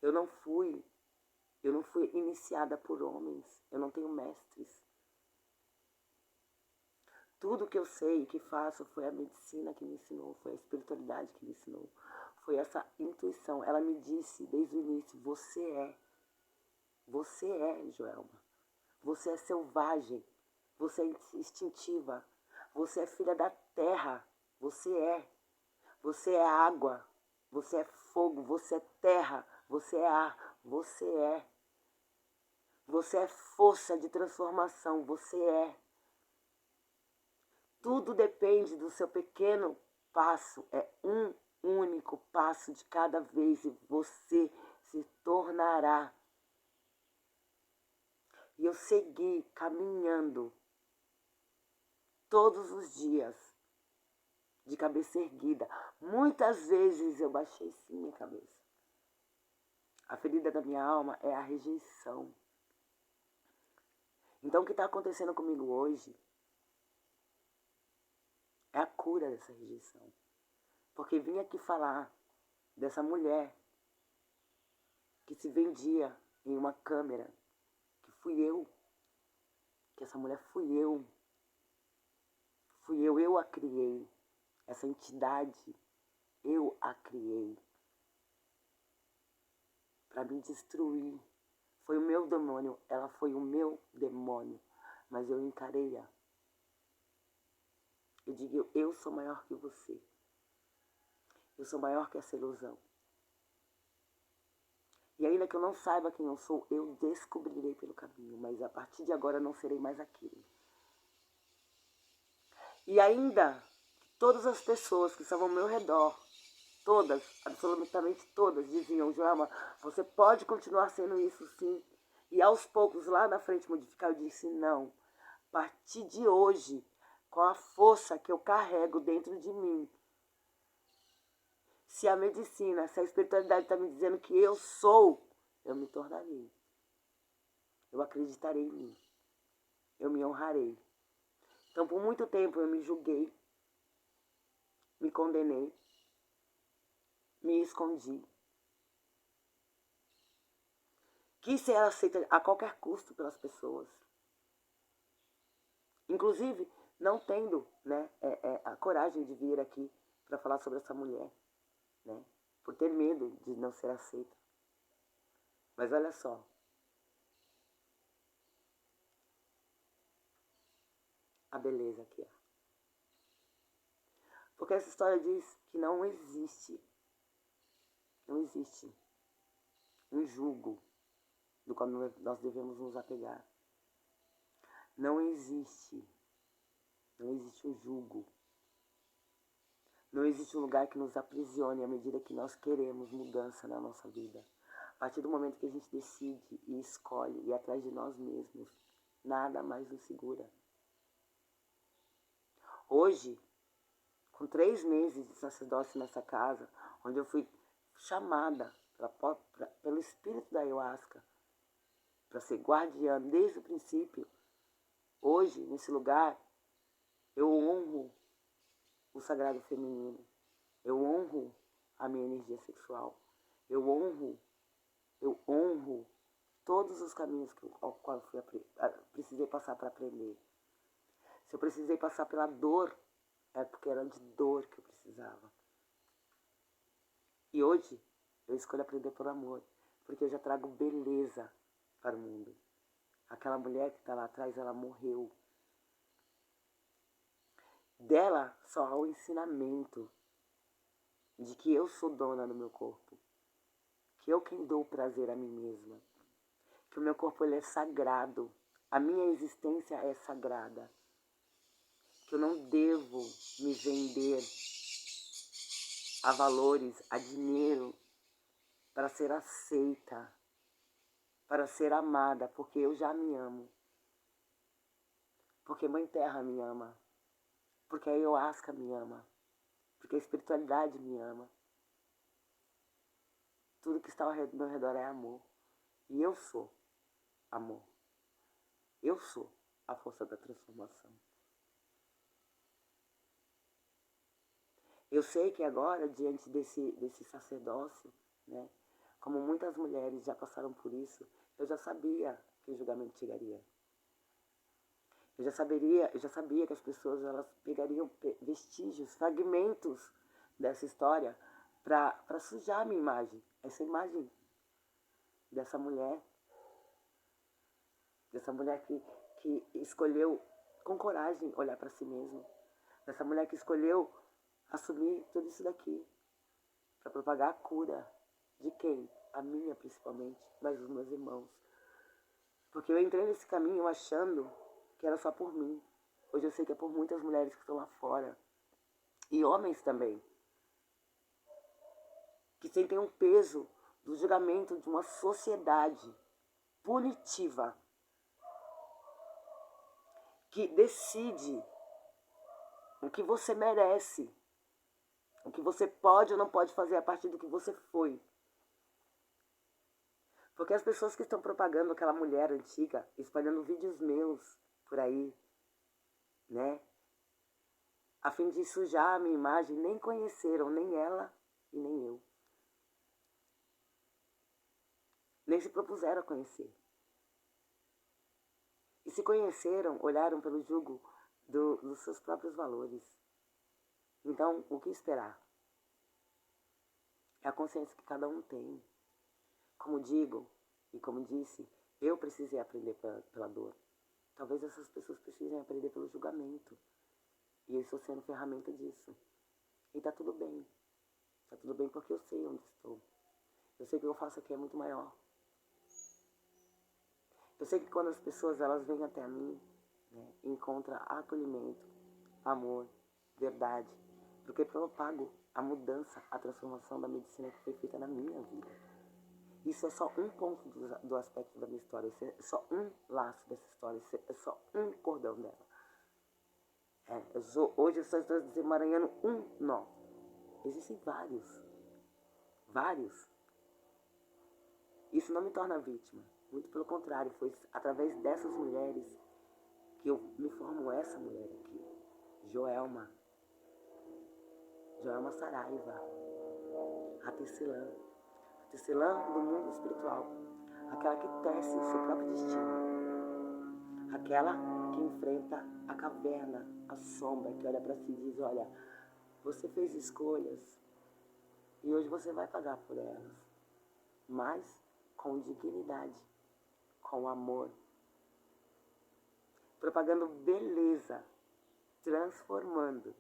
Eu não fui iniciada por homens. Eu não tenho mestres. Tudo que eu sei e que faço foi a medicina que me ensinou, foi a espiritualidade que me ensinou. Foi essa intuição. Ela me disse desde o início, você é, Joelma. Você é selvagem. Você é instintiva. Você é filha da terra. Você é. Você é água. Você é fogo. Você é terra. Você é ar. Você é. Você é força de transformação. Você é. Tudo depende do seu pequeno passo. É um único passo de cada vez e você se tornará. E eu segui caminhando todos os dias, de cabeça erguida. Muitas vezes eu baixei sim minha cabeça. A ferida da minha alma é a rejeição. Então o que está acontecendo comigo hoje é a cura dessa rejeição. Porque vim aqui falar dessa mulher que se vendia em uma câmera, que fui eu, que essa mulher fui eu. Eu a criei. Essa entidade, eu a criei. Para me destruir. Foi o meu demônio, ela foi o meu demônio. Mas eu encarei-a. Eu digo, eu sou maior que você. Eu sou maior que essa ilusão. E ainda que eu não saiba quem eu sou, eu descobrirei pelo caminho. Mas a partir de agora eu não serei mais aquilo. E ainda, todas as pessoas que estavam ao meu redor, todas, absolutamente todas, diziam, Joelma, você pode continuar sendo isso sim. E aos poucos, lá na frente, modificar, eu disse, não. A partir de hoje, com a força que eu carrego dentro de mim, se a medicina, se a espiritualidade está me dizendo que eu sou, eu me tornarei. Eu acreditarei em mim. Eu me honrarei. Então, por muito tempo, eu me julguei, me condenei, me escondi. Quis ser aceita a qualquer custo pelas pessoas. Inclusive, não tendo, né, a coragem de vir aqui para falar sobre essa mulher, né, por ter medo de não ser aceita. Mas olha só. A beleza que é. Porque essa história diz que não existe um jugo do qual nós devemos nos apegar. Não existe um jugo. Não existe um lugar que nos aprisione à medida que nós queremos mudança na nossa vida. A partir do momento que a gente decide e escolhe ir atrás de nós mesmos, nada mais nos segura. Hoje, com 3 meses de sacerdócio nessa casa, onde eu fui chamada pelo espírito da ayahuasca para ser guardiã desde o princípio, hoje, nesse lugar, eu honro o sagrado feminino, eu honro a minha energia sexual, eu honro todos os caminhos ao qual eu precisei passar para aprender. Se eu precisei passar pela dor, é porque era de dor que eu precisava. E hoje, eu escolho aprender por amor, porque eu já trago beleza para o mundo. Aquela mulher que está lá atrás, ela morreu. Dela só há o ensinamento de que eu sou dona do meu corpo, que eu quem dou o prazer a mim mesma, que o meu corpo ele é sagrado, a minha existência é sagrada, que eu não devo me vender a valores, a dinheiro, para ser aceita, para ser amada, porque eu já me amo, porque Mãe Terra me ama, porque a ayahuasca me ama, porque a espiritualidade me ama. Tudo que está ao meu redor é amor. E eu sou amor. Eu sou a força da transformação. Eu sei que agora, diante desse sacerdócio, né, como muitas mulheres já passaram por isso, eu já sabia que o julgamento chegaria. Eu já sabia que as pessoas elas pegariam vestígios, fragmentos dessa história para sujar a minha imagem. Essa imagem dessa mulher que escolheu com coragem olhar para si mesma, dessa mulher que escolheu assumir tudo isso daqui para propagar a cura de quem? A minha principalmente, mas os meus irmãos. Porque eu entrei nesse caminho achando que era só por mim. Hoje eu sei que é por muitas mulheres que estão lá fora. E homens também. Que sentem um peso do julgamento de uma sociedade punitiva. Que decide o que você merece. O que você pode ou não pode fazer a partir do que você foi. Porque as pessoas que estão propagando aquela mulher antiga, espalhando vídeos meus por aí, né? A fim de sujar a minha imagem, nem conheceram nem ela e nem eu. Nem se propuseram a conhecer. E se conheceram, olharam pelo jugo dos seus próprios valores. Então, o que esperar? É a consciência que cada um tem. Como digo, e como disse, eu precisei aprender pela dor. Talvez essas pessoas precisem aprender pelo julgamento. E eu estou sendo ferramenta disso. E tá tudo bem. Tá tudo bem porque eu sei onde estou. Eu sei que o que eu faço aqui é muito maior. Eu sei que quando as pessoas elas vêm até mim, né, encontram acolhimento, amor, verdade, porque eu propago a mudança, a transformação da medicina que foi feita na minha vida. Isso é só um ponto do aspecto da minha história, isso é só um laço dessa história, isso é só um cordão dela. Hoje eu só estou desemaranhando um nó. Existem vários. Vários. Isso não me torna vítima. Muito pelo contrário, foi através dessas mulheres que eu me formo essa mulher aqui. Joelma Saraiva. A tecelã do mundo espiritual. Aquela que tece o seu próprio destino. Aquela que enfrenta a caverna, a sombra, que olha para si e diz, olha, você fez escolhas e hoje você vai pagar por elas. Mas com dignidade, com amor, propagando beleza, transformando.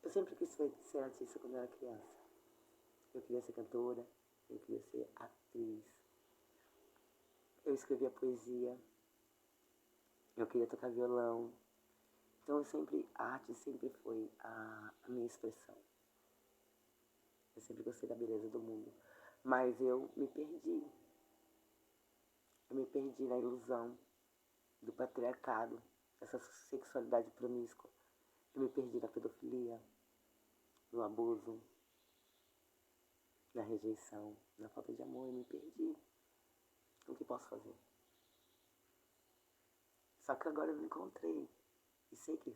Eu sempre quis ser artista quando eu era criança. Eu queria ser cantora, eu queria ser atriz. Eu escrevia poesia, eu queria tocar violão. Então a arte sempre foi a minha expressão. Eu sempre gostei da beleza do mundo. Mas eu me perdi. Eu me perdi na ilusão do patriarcado, dessa sexualidade promíscua. Eu me perdi na pedofilia, no abuso, na rejeição, na falta de amor. Eu me perdi. O que posso fazer? Só que agora eu me encontrei. E sei que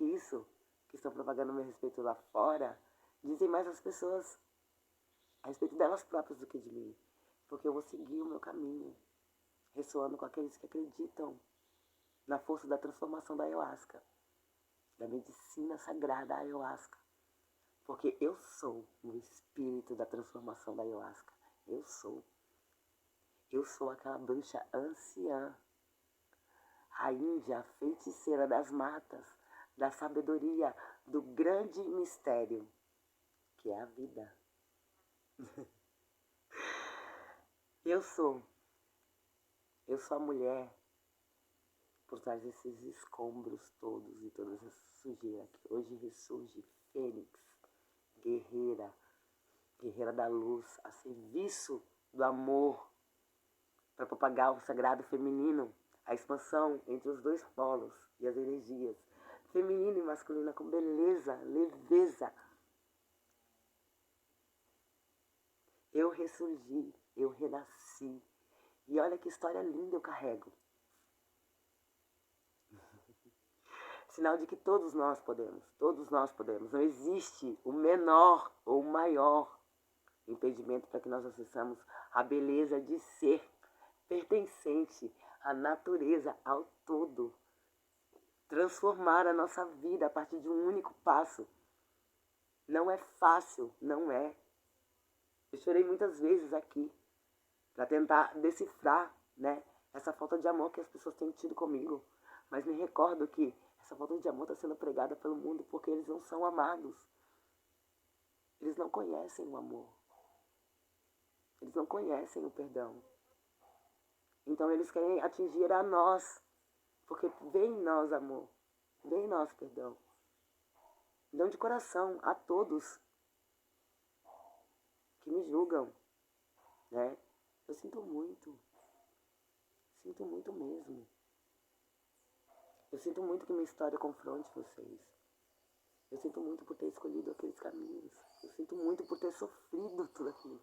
isso que estão propagando a meu respeito lá fora, dizem mais às pessoas a respeito delas próprias do que de mim. Porque eu vou seguir o meu caminho, ressoando com aqueles que acreditam na força da transformação da ayahuasca, da medicina sagrada ayahuasca. Porque eu sou o espírito da transformação da ayahuasca. Eu sou. Eu sou aquela bruxa anciã, a índia feiticeira das matas, da sabedoria, do grande mistério, que é a vida. Eu sou a mulher por trás desses escombros todos e toda essa sujeira que hoje ressurge fênix, guerreira da luz, a serviço do amor, para propagar o sagrado feminino, a expansão entre os dois polos e as energias, feminina e masculina, com beleza, leveza. Eu ressurgi, eu renasci. E olha que história linda eu carrego. Sinal de que todos nós podemos, todos nós podemos. Não existe o menor ou o maior impedimento para que nós acessamos a beleza de ser pertencente à natureza, ao todo. Transformar a nossa vida a partir de um único passo. Não é fácil, não é. Eu chorei muitas vezes aqui para tentar decifrar, né, essa falta de amor que as pessoas têm tido comigo. Mas me recordo que essa falta de amor está sendo pregada pelo mundo porque eles não são amados. Eles não conhecem o amor. Eles não conhecem o perdão. Então eles querem atingir a nós. Porque vem em nós amor. Vem em nós perdão. Então de coração a todos que me julgam, né? Eu sinto muito. Sinto muito mesmo. Eu sinto muito que minha história confronte vocês. Eu sinto muito por ter escolhido aqueles caminhos. Eu sinto muito por ter sofrido tudo aquilo.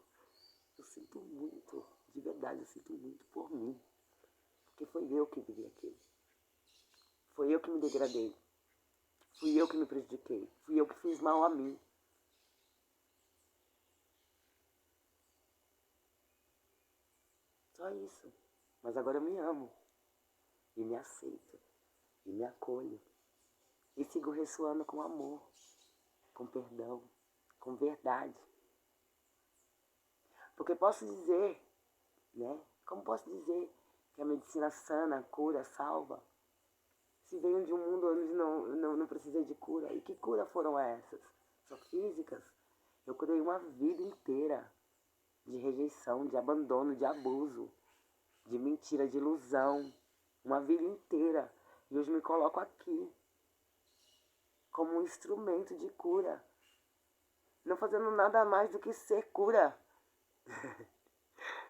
Eu sinto muito, de verdade, eu sinto muito por mim. Porque foi eu que vivi aquilo. Foi eu que me degradei. Fui eu que me prejudiquei. Fui eu que fiz mal a mim. Só isso. Mas agora eu me amo. E me aceito. E me acolho. E sigo ressoando com amor. Com perdão. Com verdade. Porque posso dizer, né? Como posso dizer que a medicina sana, cura, salva? Se venho de um mundo onde não precisei de cura. E que cura foram essas? Só físicas? Eu curei uma vida inteira de rejeição, de abandono, de abuso, de mentira, de ilusão. Uma vida inteira. E hoje me coloco aqui como um instrumento de cura. Não fazendo nada mais do que ser cura.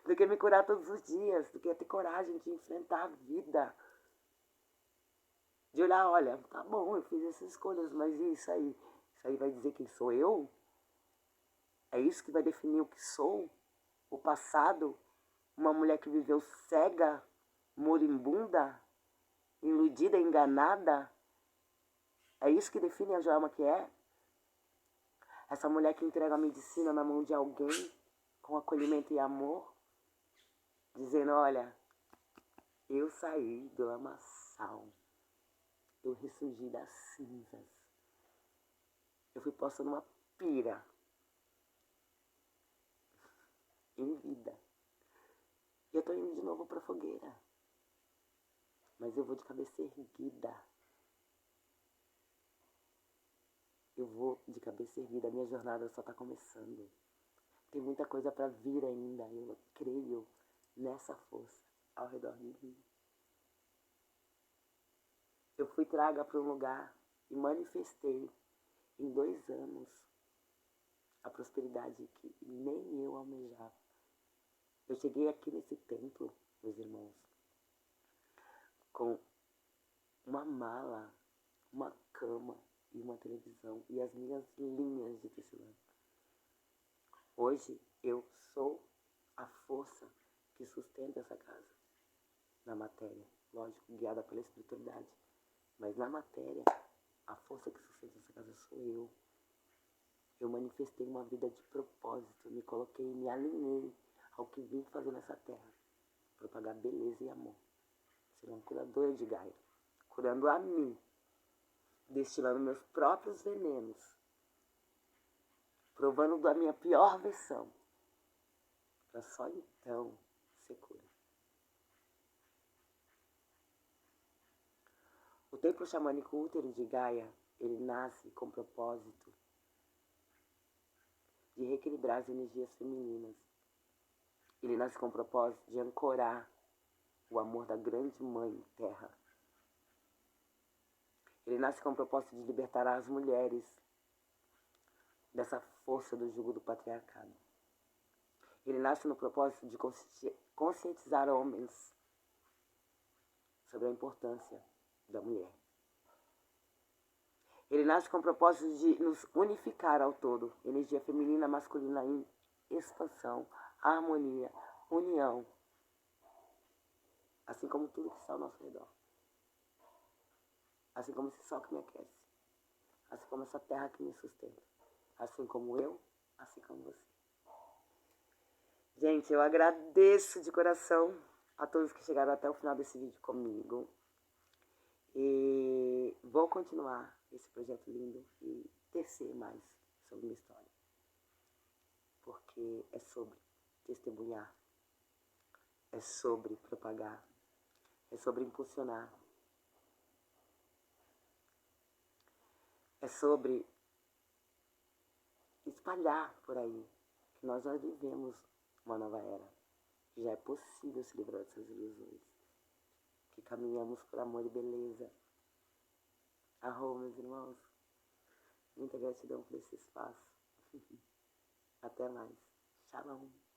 Do que me curar todos os dias. Do que ter coragem de enfrentar a vida. De olhar, olha, tá bom, eu fiz essas escolhas, mas e isso aí? Isso aí vai dizer quem sou eu? É isso que vai definir o que sou? O passado? Uma mulher que viveu cega, moribunda, iludida, enganada? É isso que define a Joelma que é? Essa mulher que entrega a medicina na mão de alguém, com acolhimento e amor, dizendo, olha, eu saí do lamaçal. Eu ressurgi das cinzas. Eu fui posta numa pira. Em vida. E eu tô indo de novo pra fogueira. Mas eu vou de cabeça erguida. Eu vou de cabeça erguida. A minha jornada só tá começando. Tem muita coisa pra vir ainda. Eu creio nessa força ao redor de mim. Eu fui traga para um lugar e manifestei em 2 anos a prosperidade que nem eu almejava. Eu cheguei aqui nesse templo, meus irmãos, com uma mala, uma cama e uma televisão e as minhas linhas de tecelã. Hoje eu sou a força que sustenta essa casa na matéria, lógico, guiada pela espiritualidade. Mas na matéria, a força que sustenta essa casa sou eu. Eu manifestei uma vida de propósito, me coloquei, me alinhei ao que vim fazer nessa terra. Propagar beleza e amor. Ser uma curadora de Gaia. Curando a mim. Destilando meus próprios venenos. Provando da minha pior versão. Para só então ser cura. O templo xamânico útero de Gaia, ele nasce com propósito de reequilibrar as energias femininas. Ele nasce com o propósito de ancorar o amor da grande mãe terra. Ele nasce com o propósito de libertar as mulheres dessa força do jugo do patriarcado. Ele nasce no propósito de conscientizar homens sobre a importância da mulher. Ele nasce com o propósito de nos unificar ao todo. Energia feminina, masculina em expansão, harmonia, união. Assim como tudo que está ao nosso redor. assim como esse sol que me aquece, assim como essa terra que me sustenta, assim como eu, assim como você. Gente, eu agradeço de coração a todos que chegaram até o final desse vídeo comigo. E vou continuar esse projeto lindo e tecer mais sobre minha história. Porque é sobre testemunhar, é sobre propagar, é sobre impulsionar, é sobre espalhar por aí que nós já vivemos uma nova era, que já é possível se livrar dessas ilusões, que caminhamos por amor e beleza. Meus irmãos, muita gratidão por esse espaço. Até mais. Shalom.